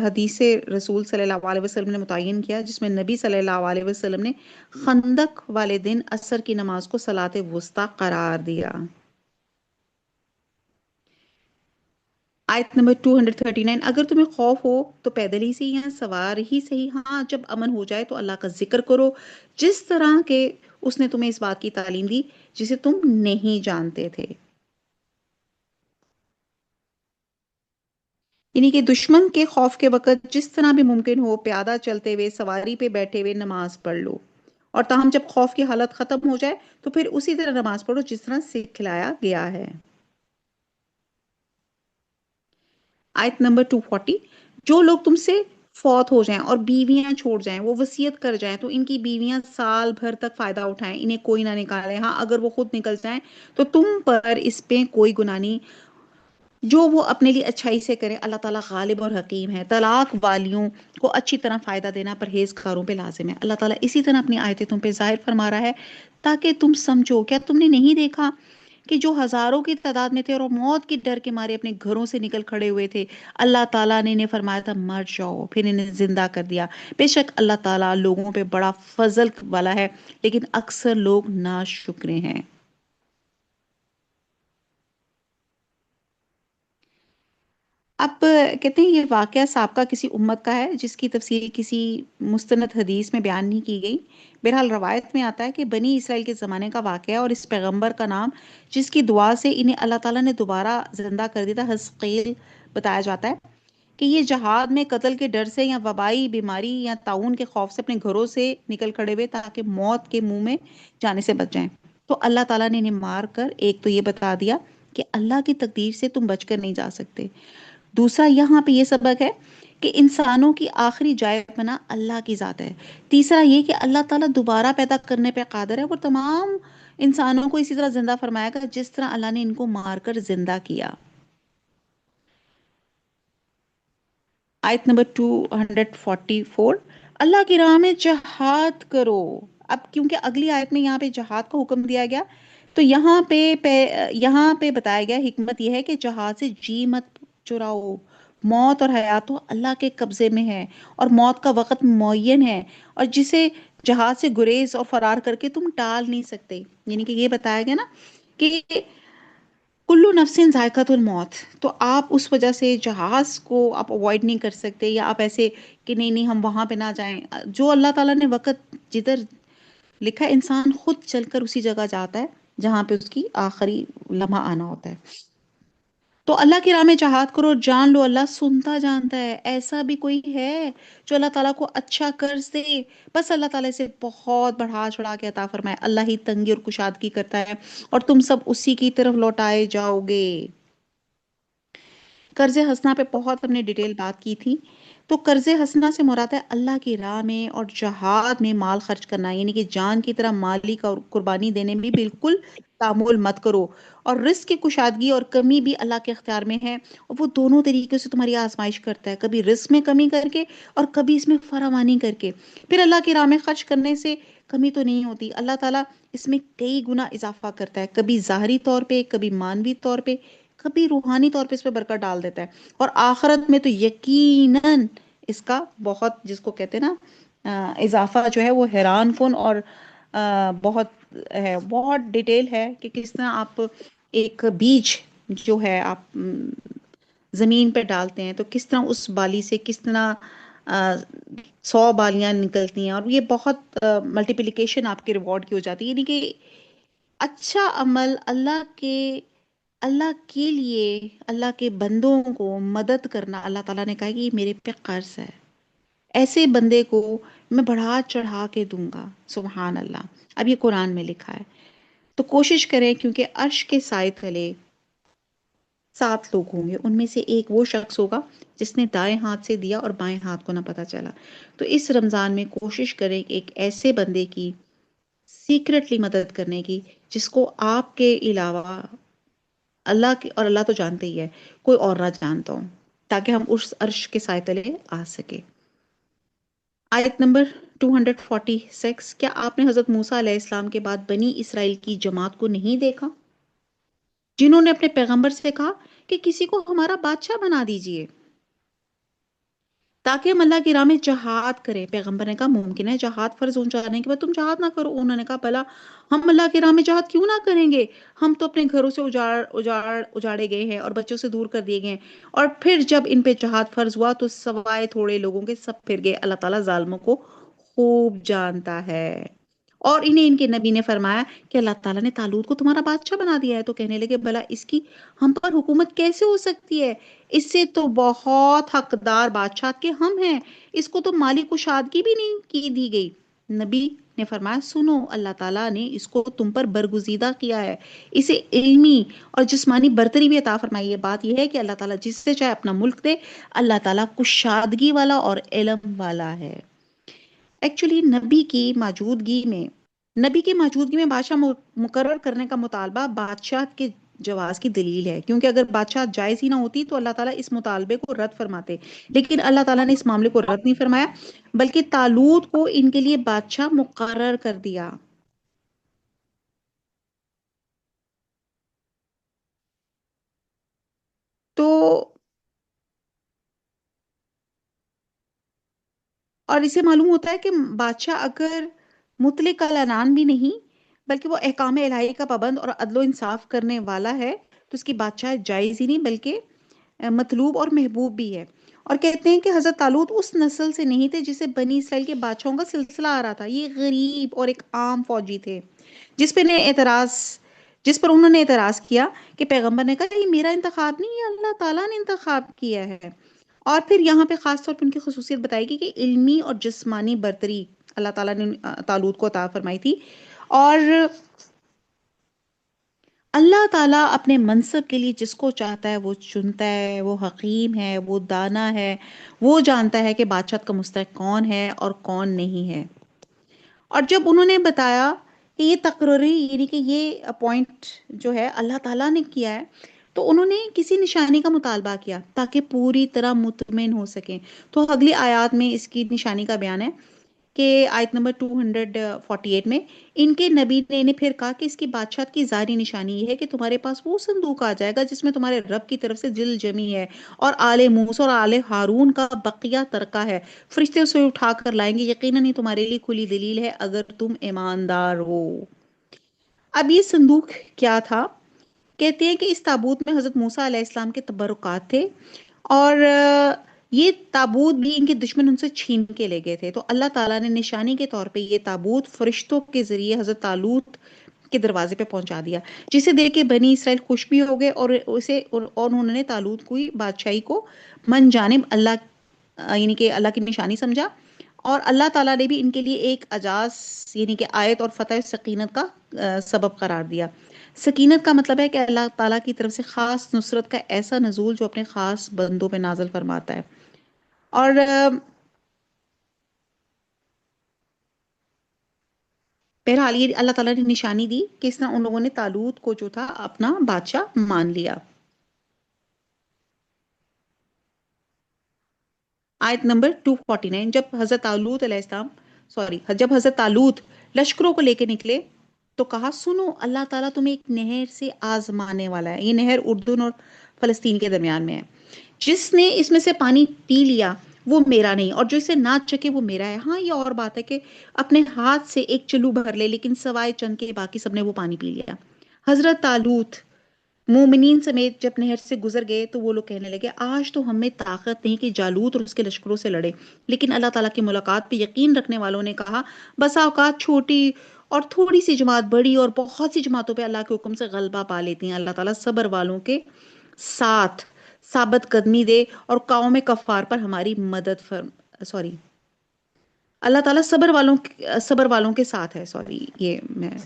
حدیث رسول صلی اللہ علیہ وسلم نے متعین کیا جس میں نبی صلی اللہ علیہ وسلم نے خندق والے دن عصر کی نماز کو صلاۃ وسطی قرار دیا. آیت نمبر 239. اگر تمہیں خوف ہو تو پیدل ہی سے یا سوار ہی صحیح. ہاں جب امن ہو جائے تو اللہ کا ذکر کرو جس طرح کہ اس نے تمہیں اس بات کی تعلیم دی جسے تم نہیں جانتے تھے. یعنی کہ دشمن کے خوف کے وقت جس طرح بھی ممکن ہو پیادہ چلتے ہوئے سواری پہ بیٹھے ہوئے نماز پڑھ لو اور تاہم جب خوف کی حالت ختم ہو جائے تو پھر اسی طرح نماز پڑھو جس طرح سکھلایا گیا ہے۔ آیت نمبر 240، جو لوگ تم سے فوت ہو جائیں اور بیویاں چھوڑ جائیں، وہ وصیت کر جائیں تو ان کی بیویاں سال بھر تک فائدہ اٹھائیں، انہیں کوئی نہ نکالے، ہاں اگر وہ خود نکل جائیں تو تم پر اس پہ کوئی گناہ نہیں، جو وہ اپنے لیے اچھائی سے کرے، اللہ تعالیٰ غالب اور حکیم ہے۔ طلاق والیوں کو اچھی طرح فائدہ دینا پرہیزگاروں پہ لازم ہے۔ اللہ تعالیٰ اسی طرح اپنی آیتیں تم پہ ظاہر فرما رہا ہے تاکہ تم سمجھو، کیا تم نے نہیں دیکھا کہ جو ہزاروں کی تعداد میں تھے اور موت کی ڈر کے مارے اپنے گھروں سے نکل کھڑے ہوئے تھے، اللہ تعالیٰ نے انہیں فرمایا تھا مر جاؤ، پھر انہیں زندہ کر دیا۔ بے شک اللہ تعالیٰ لوگوں پہ بڑا فضل والا ہے، لیکن اکثر لوگ ناشکرے ہیں۔ اب کہتے ہیں یہ واقعہ سابقہ کسی امت کا ہے جس کی تفصیل کسی مستند حدیث میں بیان نہیں کی گئی۔ بہرحال روایت میں آتا ہے کہ بنی اسرائیل کے زمانے کا واقعہ، اور اس پیغمبر کا نام جس کی دعا سے انہیں اللہ تعالیٰ نے دوبارہ زندہ کر دیا تھا، حزقیل بتایا جاتا ہے کہ یہ جہاد میں قتل کے ڈر سے یا وبائی بیماری یا طاعون کے خوف سے اپنے گھروں سے نکل کھڑے ہوئے تاکہ موت کے منہ میں جانے سے بچ جائیں، تو اللہ تعالیٰ نے انہیں مار کر ایک تو یہ بتا دیا کہ اللہ کی تقدیر سے تم بچ کر نہیں جا سکتے، دوسرا یہاں پہ یہ سبق ہے کہ انسانوں کی آخری جائے پناہ اللہ کی ذات ہے، تیسرا یہ کہ اللہ تعالیٰ دوبارہ پیدا کرنے پہ قادر ہے، وہ تمام انسانوں کو اسی طرح زندہ فرمائے گا جس طرح اللہ نے ان کو مار کر زندہ کیا۔ آیت نمبر 244، اللہ کی راہ میں جہاد کرو۔ اب کیونکہ اگلی آیت میں یہاں پہ جہاد کا حکم دیا گیا تو یہاں پہ بتایا گیا حکمت یہ ہے کہ جہاد سے جی مت چراؤ، موت اور حیات تو اللہ کے قبضے میں ہے، اور موت کا وقت معین ہے، اور جسے جہاد سے گریز اور فرار کر کے تم ٹال نہیں سکتے۔ یعنی کہ یہ بتایا گیا نا کہ کلو نفسن ذائقۃ الموت، تو آپ اس وجہ سے جہاز کو آپ اوائڈ نہیں کر سکتے، یا آپ ایسے کہ نہیں نہیں ہم وہاں پہ نہ جائیں، جو اللہ تعالیٰ نے وقت جدھر لکھا ہے انسان خود چل کر اسی جگہ جاتا ہے جہاں پہ اس کی آخری لمحہ آنا ہوتا ہے۔ تو اللہ کی راہ میں جہاد کرو، جان لو اللہ سنتا جانتا ہے، ایسا بھی کوئی ہے جو اللہ تعالیٰ کو اچھا قرض دے، بس اللہ تعالیٰ سے بہت بڑھا چڑھا کے عطا فرمائے، اللہ ہی تنگی اور کشادگی کرتا ہے اور تم سب اسی کی طرف لوٹائے جاؤ گے۔ قرض حسنہ پہ بہت ہم نے ڈیٹیل بات کی تھی، تو قرض حسنہ سے مراد ہے اللہ کی راہ میں اور جہاد میں مال خرچ کرنا، یعنی کہ جان کی طرح مالی کا قربانی دینے میں بالکل تعامل مت کرو، اور رزق کی کشادگی اور کمی بھی اللہ کے اختیار میں ہے، اور وہ دونوں طریقے سے تمہاری آزمائش کرتا ہے، کبھی رزق میں کمی کر کے اور کبھی اس میں فراوانی کر کے۔ پھر اللہ کی راہ میں خرچ کرنے سے کمی تو نہیں ہوتی، اللہ تعالیٰ اس میں کئی گنا اضافہ کرتا ہے، کبھی ظاہری طور پہ، کبھی مانوی طور پہ، کبھی روحانی طور پہ اس پہ برکت ڈال دیتا ہے، اور آخرت میں تو یقیناً اس کا بہت، جس کو کہتے ہیں نا اضافہ جو ہے وہ حیران کن اور بہت ہے، بہت ڈیٹیل ہے کہ کس طرح آپ ایک بیج جو ہے آپ زمین پہ ڈالتے ہیں تو کس طرح اس بالی سے کس طرح 100 بالیاں نکلتی ہیں، اور یہ بہت ملٹیپلیکیشن آپ کے ریوارڈ کی ہو جاتی ہے، یعنی کہ اچھا عمل اللہ کے لیے، اللہ کے بندوں کو مدد کرنا، اللہ تعالیٰ نے کہا کہ یہ میرے پہ قرض ہے، ایسے بندے کو میں بڑھا چڑھا کے دوں گا، سبحان اللہ۔ اب یہ قرآن میں لکھا ہے، تو کوشش کریں، کیونکہ عرش کے سائے تلے 7 لوگ ہوں گے، ان میں سے ایک وہ شخص ہوگا جس نے دائیں ہاتھ سے دیا اور بائیں ہاتھ کو نہ پتا چلا۔ تو اس رمضان میں کوشش کریں کہ ایک ایسے بندے کی سیکرٹلی مدد کرنے کی جس کو آپ کے علاوہ اللہ کے، اور اللہ تو جانتے ہی ہے، کوئی اور نہ جانتا ہو، تاکہ ہم اس عرش کے سائے تلے آ سکے۔ آیت نمبر 246، کیا آپ نے حضرت موسیٰ علیہ السلام کے بعد بنی اسرائیل کی جماعت کو نہیں دیکھا جنہوں نے اپنے پیغمبر سے کہا کہ کسی کو ہمارا بادشاہ بنا دیجئے تاکہ ہم اللہ کی راہ میں جہاد کریں؟ پیغمبر نے کہا ممکن ہے جہاد فرض ہو جانے کے بعد تم جہاد نہ کرو، انہوں نے کہا بھلا ہم اللہ کی راہ میں جہاد کیوں نہ کریں گے، ہم تو اپنے گھروں سے اجاڑے گئے ہیں اور بچوں سے دور کر دیے گئے ہیں، اور پھر جب ان پہ جہاد فرض ہوا تو سوائے تھوڑے لوگوں کے سب پھر گئے، اللہ تعالیٰ ظالموں کو خوب جانتا ہے۔ اور انہیں ان کے نبی نے فرمایا کہ اللہ تعالیٰ نے طالوت کو تمہارا بادشاہ بنا دیا ہے، تو کہنے لگے بھلا اس کی ہم پر حکومت کیسے ہو سکتی ہے، اس سے تو بہت حقدار بادشاہ کے ہم ہیں، اس کو تو مالی کشادگی بھی نہیں کی دی گئی۔ نبی نے فرمایا سنو اللہ تعالیٰ نے اس کو تم پر برگزیدہ کیا ہے، اسے علمی اور جسمانی برتری بھی عطا فرمائی ہے۔ بات یہ ہے کہ اللہ تعالیٰ جس سے چاہے اپنا ملک دے، اللہ تعالیٰ کشادگی والا اور علم والا ہے۔ ایکچولی نبی کی موجودگی میں بادشاہ مقرر کرنے کا مطالبہ بادشاہ کے جواز کی دلیل ہے، کیونکہ اگر بادشاہ جائز ہی نہ ہوتی تو اللہ تعالیٰ اس مطالبے کو رد فرماتے، لیکن اللہ تعالیٰ نے اس معاملے کو رد نہیں فرمایا، بلکہ طالوت کو ان کے لیے بادشاہ مقرر کر دیا۔ تو اور اسے معلوم ہوتا ہے کہ بادشاہ اگر مطلق العنان بھی نہیں بلکہ وہ احکام الہی کا پابند اور عدل و انصاف کرنے والا ہے، تو اس کی بادشاہ جائز ہی نہیں بلکہ مطلوب اور محبوب بھی ہے۔ اور کہتے ہیں کہ حضرت طالوت اس نسل سے نہیں تھے جسے بنی اسرائیل کے بادشاہوں کا سلسلہ آ رہا تھا، یہ غریب اور ایک عام فوجی تھے، جس پہ نے اعتراض جس پر انہوں نے اعتراض کیا کہ پیغمبر نے کہا یہ میرا انتخاب نہیں، یہ اللہ تعالیٰ نے انتخاب کیا ہے۔ اور پھر یہاں پہ خاص طور پہ ان کی خصوصیت بتائی گئی کہ علمی اور جسمانی برتری اللہ تعالیٰ نے طالوت کو عطا فرمائی تھی، اور اللہ تعالیٰ اپنے منصب کے لیے جس کو چاہتا ہے وہ چنتا ہے، وہ حکیم ہے، وہ دانا ہے، وہ جانتا ہے کہ بادشاہت کا مستحق کون ہے اور کون نہیں ہے۔ اور جب انہوں نے بتایا کہ یہ تقرری یعنی کہ یہ اپوائنٹ جو ہے اللہ تعالیٰ نے کیا ہے، تو انہوں نے کسی نشانی کا مطالبہ کیا تاکہ پوری طرح مطمئن ہو سکیں۔ تو اگلی آیات میں اس کی نشانی کا بیان ہے کہ آیت نمبر 248 میں ان کے نبی نے انہیں پھر کہا کہ اس کی بادشاہت کی ظاہری نشانی یہ ہے کہ تمہارے پاس وہ صندوق آ جائے گا جس میں تمہارے رب کی طرف سے دل جمی ہے اور آل موسیٰ اور آل ہارون کا بقیہ ترکہ ہے، فرشتے اسے اٹھا کر لائیں گے، یقیناً یہ تمہارے لیے کھلی دلیل ہے اگر تم ایماندار ہو۔ اب یہ صندوق کیا تھا؟ کہتے ہیں کہ اس تابوت میں حضرت موسیٰ علیہ السلام کے تبرکات تھے، اور یہ تابوت بھی ان کے دشمن ان سے چھین کے لے گئے تھے، تو اللہ تعالیٰ نے نشانی کے طور پہ یہ تابوت فرشتوں کے ذریعے حضرت طالوت کے دروازے پہ پہنچا دیا، جسے دیکھ کے بنی اسرائیل خوش بھی ہو گئے، اور انہوں نے طالوت کو بادشاہی کو من جانب اللہ یعنی کہ اللہ کی نشانی سمجھا، اور اللہ تعالیٰ نے بھی ان کے لیے ایک اعجاز یعنی کہ آیت اور فتح سکینت کا سبب قرار دیا۔ سکینت کا مطلب ہے کہ اللہ تعالیٰ کی طرف سے خاص نصرت کا ایسا نزول جو اپنے خاص بندوں پہ نازل فرماتا ہے۔ اور بہرحال یہ اللہ تعالیٰ نے نشانی دی کہ اس طرح ان لوگوں نے طالوت کو جو تھا اپنا بادشاہ مان لیا۔ آیت نمبر 249، جب حضرت طالوت لشکروں کو لے کے نکلے تو کہا سنو اللہ تعالیٰ تمہیں ایک نہر سے آزمانے والا ہے۔ یہ نہر اردن اور فلسطین کے درمیان میں ہے۔ جس نے اس میں سے پانی پی لیا وہ میرا نہیں، اور جو اسے نہ چکے وہ میرا ہے۔ ہاں یہ اور بات ہے کہ اپنے ہاتھ سے ایک چلو بھر لے، لیکن سوائے چند کے باقی سب نے وہ پانی پی لیا۔ حضرت طالوت مومنین سمیت جب نہر سے گزر گئے تو وہ لوگ کہنے لگے آج تو ہمیں طاقت نہیں کہ جالوت اور اس کے لشکروں سے لڑے، لیکن اللہ تعالیٰ کی ملاقات پہ یقین رکھنے والوں نے کہا بسا اوقات چھوٹی اور تھوڑی سی جماعت بڑی اور بہت سی جماعتوں پہ اللہ کے حکم سے غلبہ پا لیتی ہیں۔ اللہ تعالیٰ صبر والوں کے ساتھ ثابت قدمی دے اور قوم کفار پر ہماری مدد سوری اللہ تعالیٰ صبر والوں کے ساتھ ہے، سوری یہ میں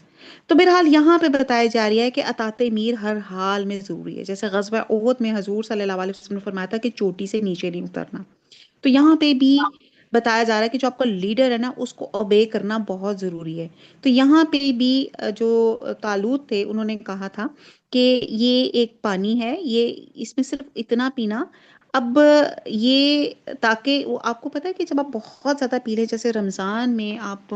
تو بہرحال یہاں پہ بتایا جا رہا ہے کہ اطاعت امیر ہر حال میں ضروری ہے، جیسے غزوہ احد میں حضور صلی اللہ علیہ وسلم نے فرمایا تھا کہ چوٹی سے نیچے نہیں اترنا، تو یہاں پہ بھی بتایا جا رہا ہے کہ جو آپ کا لیڈر ہے نا اس کو اوبے کرنا بہت ضروری ہے۔ تو یہاں پہ بھی جو طالوت تھے انہوں نے کہا تھا کہ یہ ایک پانی ہے، یہ اس میں صرف اتنا پینا۔ اب یہ تاکہ وہ آپ کو پتا ہے کہ جب آپ بہت زیادہ پی لیں، جیسے رمضان میں آپ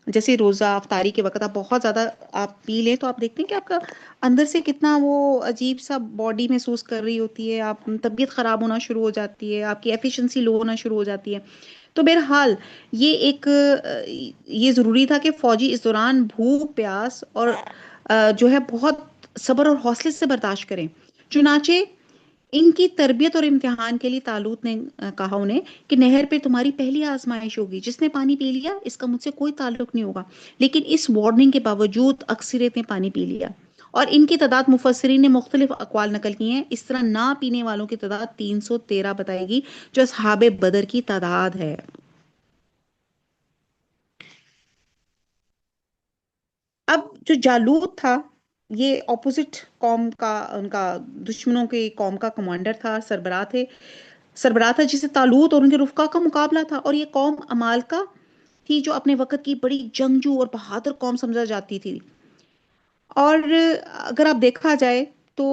جیسے روزہ افطاری کے وقت آپ بہت زیادہ آپ پی لیں تو آپ دیکھتے ہیں کہ آپ کا اندر سے کتنا وہ عجیب سا باڈی محسوس کر رہی ہوتی ہے، آپ طبیعت خراب ہونا شروع ہو جاتی ہے، آپ کی ایفیشنسی لو ہونا شروع ہو جاتی ہے۔ تو بہرحال یہ ایک یہ ضروری تھا کہ فوجی اس دوران بھوک پیاس اور جو ہے بہت صبر اور حوصلے سے برداشت کریں۔ چنانچہ ان کی تربیت اور امتحان کے لیے طالوت نے کہا انہیں کہ نہر پہ تمہاری پہلی آزمائش ہوگی، جس نے پانی پی لیا اس کا مجھ سے کوئی تعلق نہیں ہوگا، لیکن اس وارننگ کے باوجود اکثریت نے پانی پی لیا۔ اور ان کی تعداد مفسرین نے مختلف اقوال نقل کی ہیں، اس طرح نہ پینے والوں کی تعداد 313 بتائے گی جو اصحاب بدر کی تعداد ہے۔ اب جو جالوت تھا، یہ اپوزٹ قوم کا، ان کا دشمنوں کے قوم کا کمانڈر تھا، سربراہ تھا، جسے طالوت اور ان کے رفقا کا مقابلہ تھا، اور یہ قوم عمالقہ تھی جو اپنے وقت کی بڑی جنگجو اور بہادر قوم سمجھا جاتی تھی۔ اور اگر آپ دیکھا جائے تو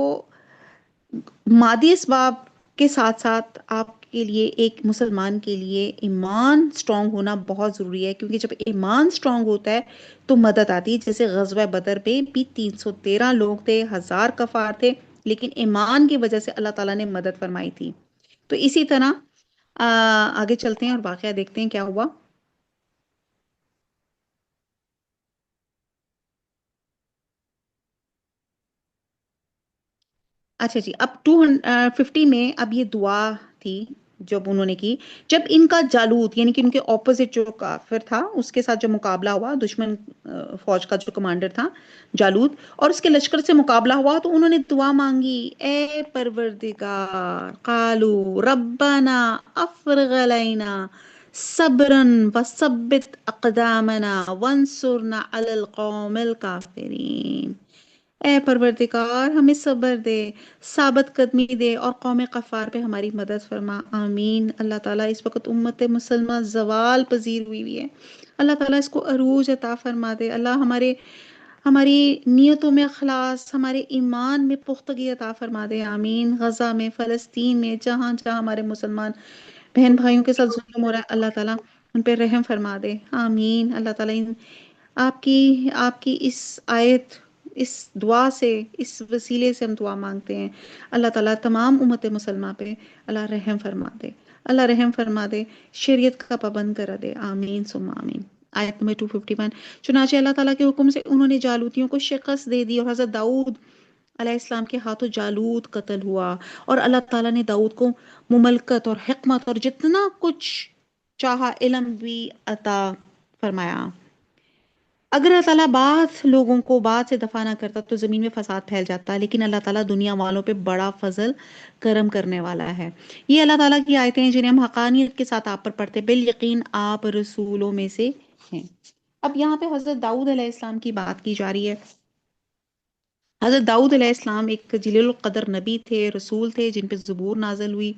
مادی اسباب کے ساتھ ساتھ آپ کے لیے، ایک مسلمان کے لیے ایمان سٹرونگ ہونا بہت ضروری ہے، کیونکہ جب ایمان سٹرونگ ہوتا ہے تو مدد آتی ہے۔ جیسے غزوہ بدر پہ بھی 313 لوگ تھے، 1000 کفار تھے، لیکن ایمان کی وجہ سے اللہ تعالیٰ نے مدد فرمائی تھی۔ تو اسی طرح آگے چلتے ہیں اور واقعہ دیکھتے ہیں کیا ہوا۔ اچھا جی، اب 250 میں اب یہ دعا تھی جب انہوں نے کی، جب ان کا جالوت یعنی کہ ان کے اپوزٹ جو کافر تھا اس کے ساتھ جو مقابلہ ہوا، دشمن فوج کا جو کمانڈر تھا جالوت، اور اس کے لشکر سے مقابلہ ہوا، تو انہوں نے دعا مانگی، اے پروردگار، قالو ربنا افرغ علینا صبرن وثبت اقدامنا وانصرنا علی القوم الکافرین۔ اے پروردگار، ہمیں صبر دے، ثابت قدمی دے، اور قوم غفار پہ ہماری مدد فرما، آمین۔ اللہ تعالیٰ اس وقت امت مسلمہ زوال پذیر ہوئی ہوئی ہے، اللہ تعالیٰ اس کو عروج عطا فرما دے، اللہ ہماری نیتوں میں اخلاص، ہمارے ایمان میں پختگی عطا فرما دے، آمین۔ غزہ میں، فلسطین میں، جہاں جہاں ہمارے مسلمان بہن بھائیوں کے ساتھ ظلم ہو رہا ہے، اللہ تعالیٰ ان پہ رحم فرما دے، آمین۔ اللہ تعالیٰ آپ کی اس آیت، اس دعا سے، اس وسیلے سے ہم دعا مانگتے ہیں، اللہ تعالیٰ تمام امت مسلمہ پہ اللہ رحم فرما دے، اللہ رحم فرما دے، شریعت کا پابند کرا دے، آمین ثم آمین۔ آیت نمبر 251، چنانچہ اللہ تعالیٰ کے حکم سے انہوں نے جالوتیوں کو شکست دے دی، اور حضرت داؤد علیہ السلام کے ہاتھوں جالوت قتل ہوا، اور اللہ تعالیٰ نے داؤد کو مملکت اور حکمت اور جتنا کچھ چاہا علم بھی عطا فرمایا۔ اگر اللہ تعالیٰ بعض لوگوں کو بعد سے دفع نہ کرتا تو زمین میں فساد پھیل جاتا، لیکن اللہ تعالیٰ دنیا والوں پہ بڑا فضل کرم کرنے والا ہے۔ یہ اللہ تعالیٰ کی آیتیں ہیں جنہیں ہم حقانیت کے ساتھ آپ پر پڑھتے ہیں، بالیقین آپ رسولوں میں سے ہیں۔ اب یہاں پہ حضرت داؤد علیہ السلام کی بات کی جا رہی ہے۔ حضرت داؤد علیہ السلام ایک جلیل القدر نبی تھے، رسول تھے، جن پہ زبور نازل ہوئی۔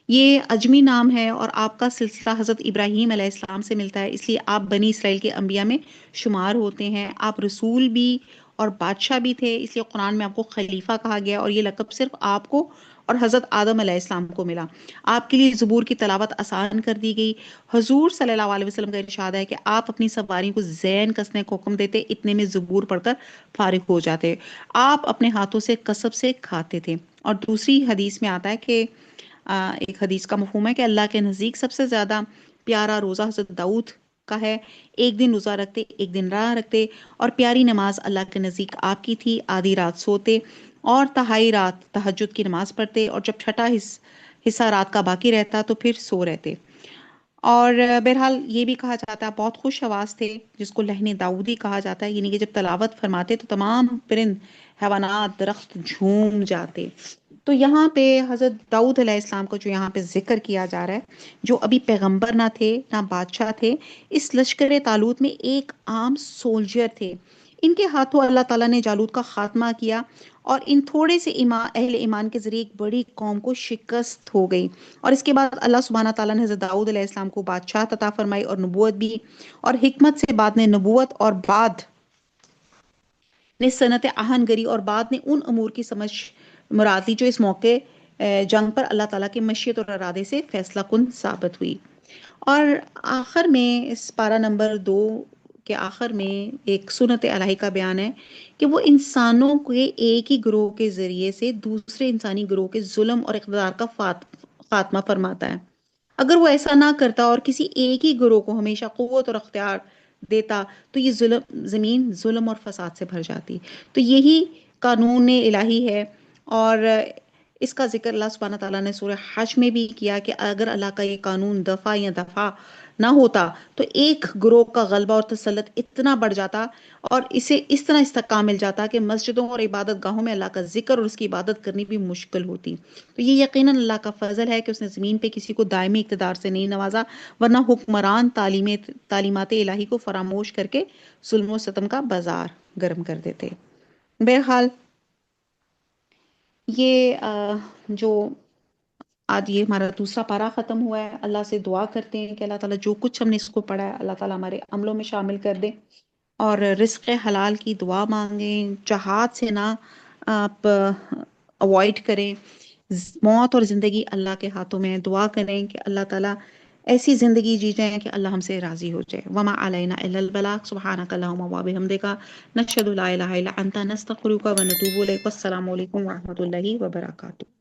یہ اجمی نام ہے، اور آپ کا سلسلہ حضرت ابراہیم علیہ السلام سے ملتا ہے، اس لیے آپ بنی اسرائیل کے انبیاء میں شمار ہوتے ہیں۔ آپ رسول بھی اور بادشاہ بھی تھے، اس لیے قرآن میں آپ کو خلیفہ کہا گیا، اور یہ لقب صرف آپ کو اور حضرت آدم علیہ السلام کو ملا۔ آپ کے لیے زبور کی تلاوت آسان کر دی گئی۔ حضور صلی اللہ علیہ وسلم کا ارشاد ہے کہ آپ اپنی سواری کو زین کسنے کو حکم دیتے، اتنے میں زبور پڑھ کر فارغ ہو جاتے۔ آپ اپنے ہاتھوں سے کسب سے کھاتے تھے۔ اور دوسری حدیث میں آتا ہے کہ ایک حدیث کا مفہوم ہے کہ اللہ کے نزدیک سب سے زیادہ پیارا روزہ حضرت داؤد کا ہے، ایک دن روزہ رکھتے، ایک دن راہ رکھتے، اور پیاری نماز اللہ کے نزدیک آپ کی تھی، آدھی رات سوتے اور تہائی رات تہجد کی نماز پڑھتے، اور جب چھٹا حصہ رات کا باقی رہتا تو پھر سو رہتے۔ اور بہرحال یہ بھی کہا جاتا ہے بہت خوش آواز تھے، جس کو لہن داؤدی کہا جاتا ہے، یعنی کہ جب تلاوت فرماتے تو تمام پرند، حیوانات، درخت جھوم جاتے۔ تو یہاں پہ حضرت داؤد علیہ السلام کو جو یہاں پہ ذکر کیا جا رہا ہے، جو ابھی پیغمبر نہ تھے نہ بادشاہ تھے، اس لشکر طالوت میں ایک عام سولجر تھے۔ ان کے ہاتھوں اللہ تعالیٰ نے جالوت کا خاتمہ کیا، اور ان تھوڑے سے اہل ایمان کے ذریعے ایک بڑی قوم کو شکست ہو گئی۔ اور اس کے بعد اللہ سبحانہ تعالیٰ نے حضرت داؤد علیہ السلام کو بادشاہ عطا فرمائی اور نبوت بھی، اور حکمت سے بعد نے نبوت، اور بعد نے صنعت آہنگری، اور بعد نے ان امور کی سمجھ مراد لی جو اس موقع جنگ پر اللہ تعالیٰ کی مشیت اور ارادے سے فیصلہ کن ثابت ہوئی۔ اور آخر میں اس پارہ نمبر 2 کے آخر میں ایک سنت الہی کا بیان ہے کہ وہ انسانوں کے ایک ہی گروہ کے ذریعے سے دوسرے انسانی گروہ کے ظلم اور اقتدار کا خاتمہ فرماتا ہے۔ اگر وہ ایسا نہ کرتا اور کسی ایک ہی گروہ کو ہمیشہ قوت اور اختیار دیتا تو یہ زمین ظلم اور فساد سے بھر جاتی۔ تو یہی قانون الہی ہے، اور اس کا ذکر اللہ سبحانہ تعالیٰ نے سورہ حج میں بھی کیا کہ اگر اللہ کا یہ قانون دفعہ یا دفعہ نہ ہوتا تو ایک گروہ کا غلبہ اور تسلط اتنا بڑھ جاتا اور اسے اس طرح استحکام مل جاتا کہ مسجدوں اور عبادت گاہوں میں اللہ کا ذکر اور اس کی عبادت کرنی بھی مشکل ہوتی۔ تو یہ یقیناً اللہ کا فضل ہے کہ اس نے زمین پہ کسی کو دائمی اقتدار سے نہیں نوازا، ورنہ حکمران تعلیمات الہی کو فراموش کر کے ظلم و ستم کا بازار گرم کر دیتے۔ بہرحال یہ جو آج یہ ہمارا دوسرا پارا ختم ہوا ہے، اللہ سے دعا کرتے ہیں کہ اللہ تعالیٰ جو کچھ ہم نے اس کو پڑھا ہے اللہ تعالیٰ ہمارے عملوں میں شامل کر دے، اور رزق حلال کی دعا مانگیں، جہاد سے نہ آپ اوائڈ کریں۔ موت اور زندگی اللہ کے ہاتھوں میں ہے، دعا کریں کہ اللہ تعالیٰ ایسی زندگی جی جائیں کہ اللہ ہم سے راضی ہو جائے۔ وما علینا الا البلاغ، سبحانک اللہم و بحمدک، نشہد لا الہ الا انت، نستغفرک و نتوب الیک۔ السلام علیکم ورحمۃ اللہ وبرکاتہ۔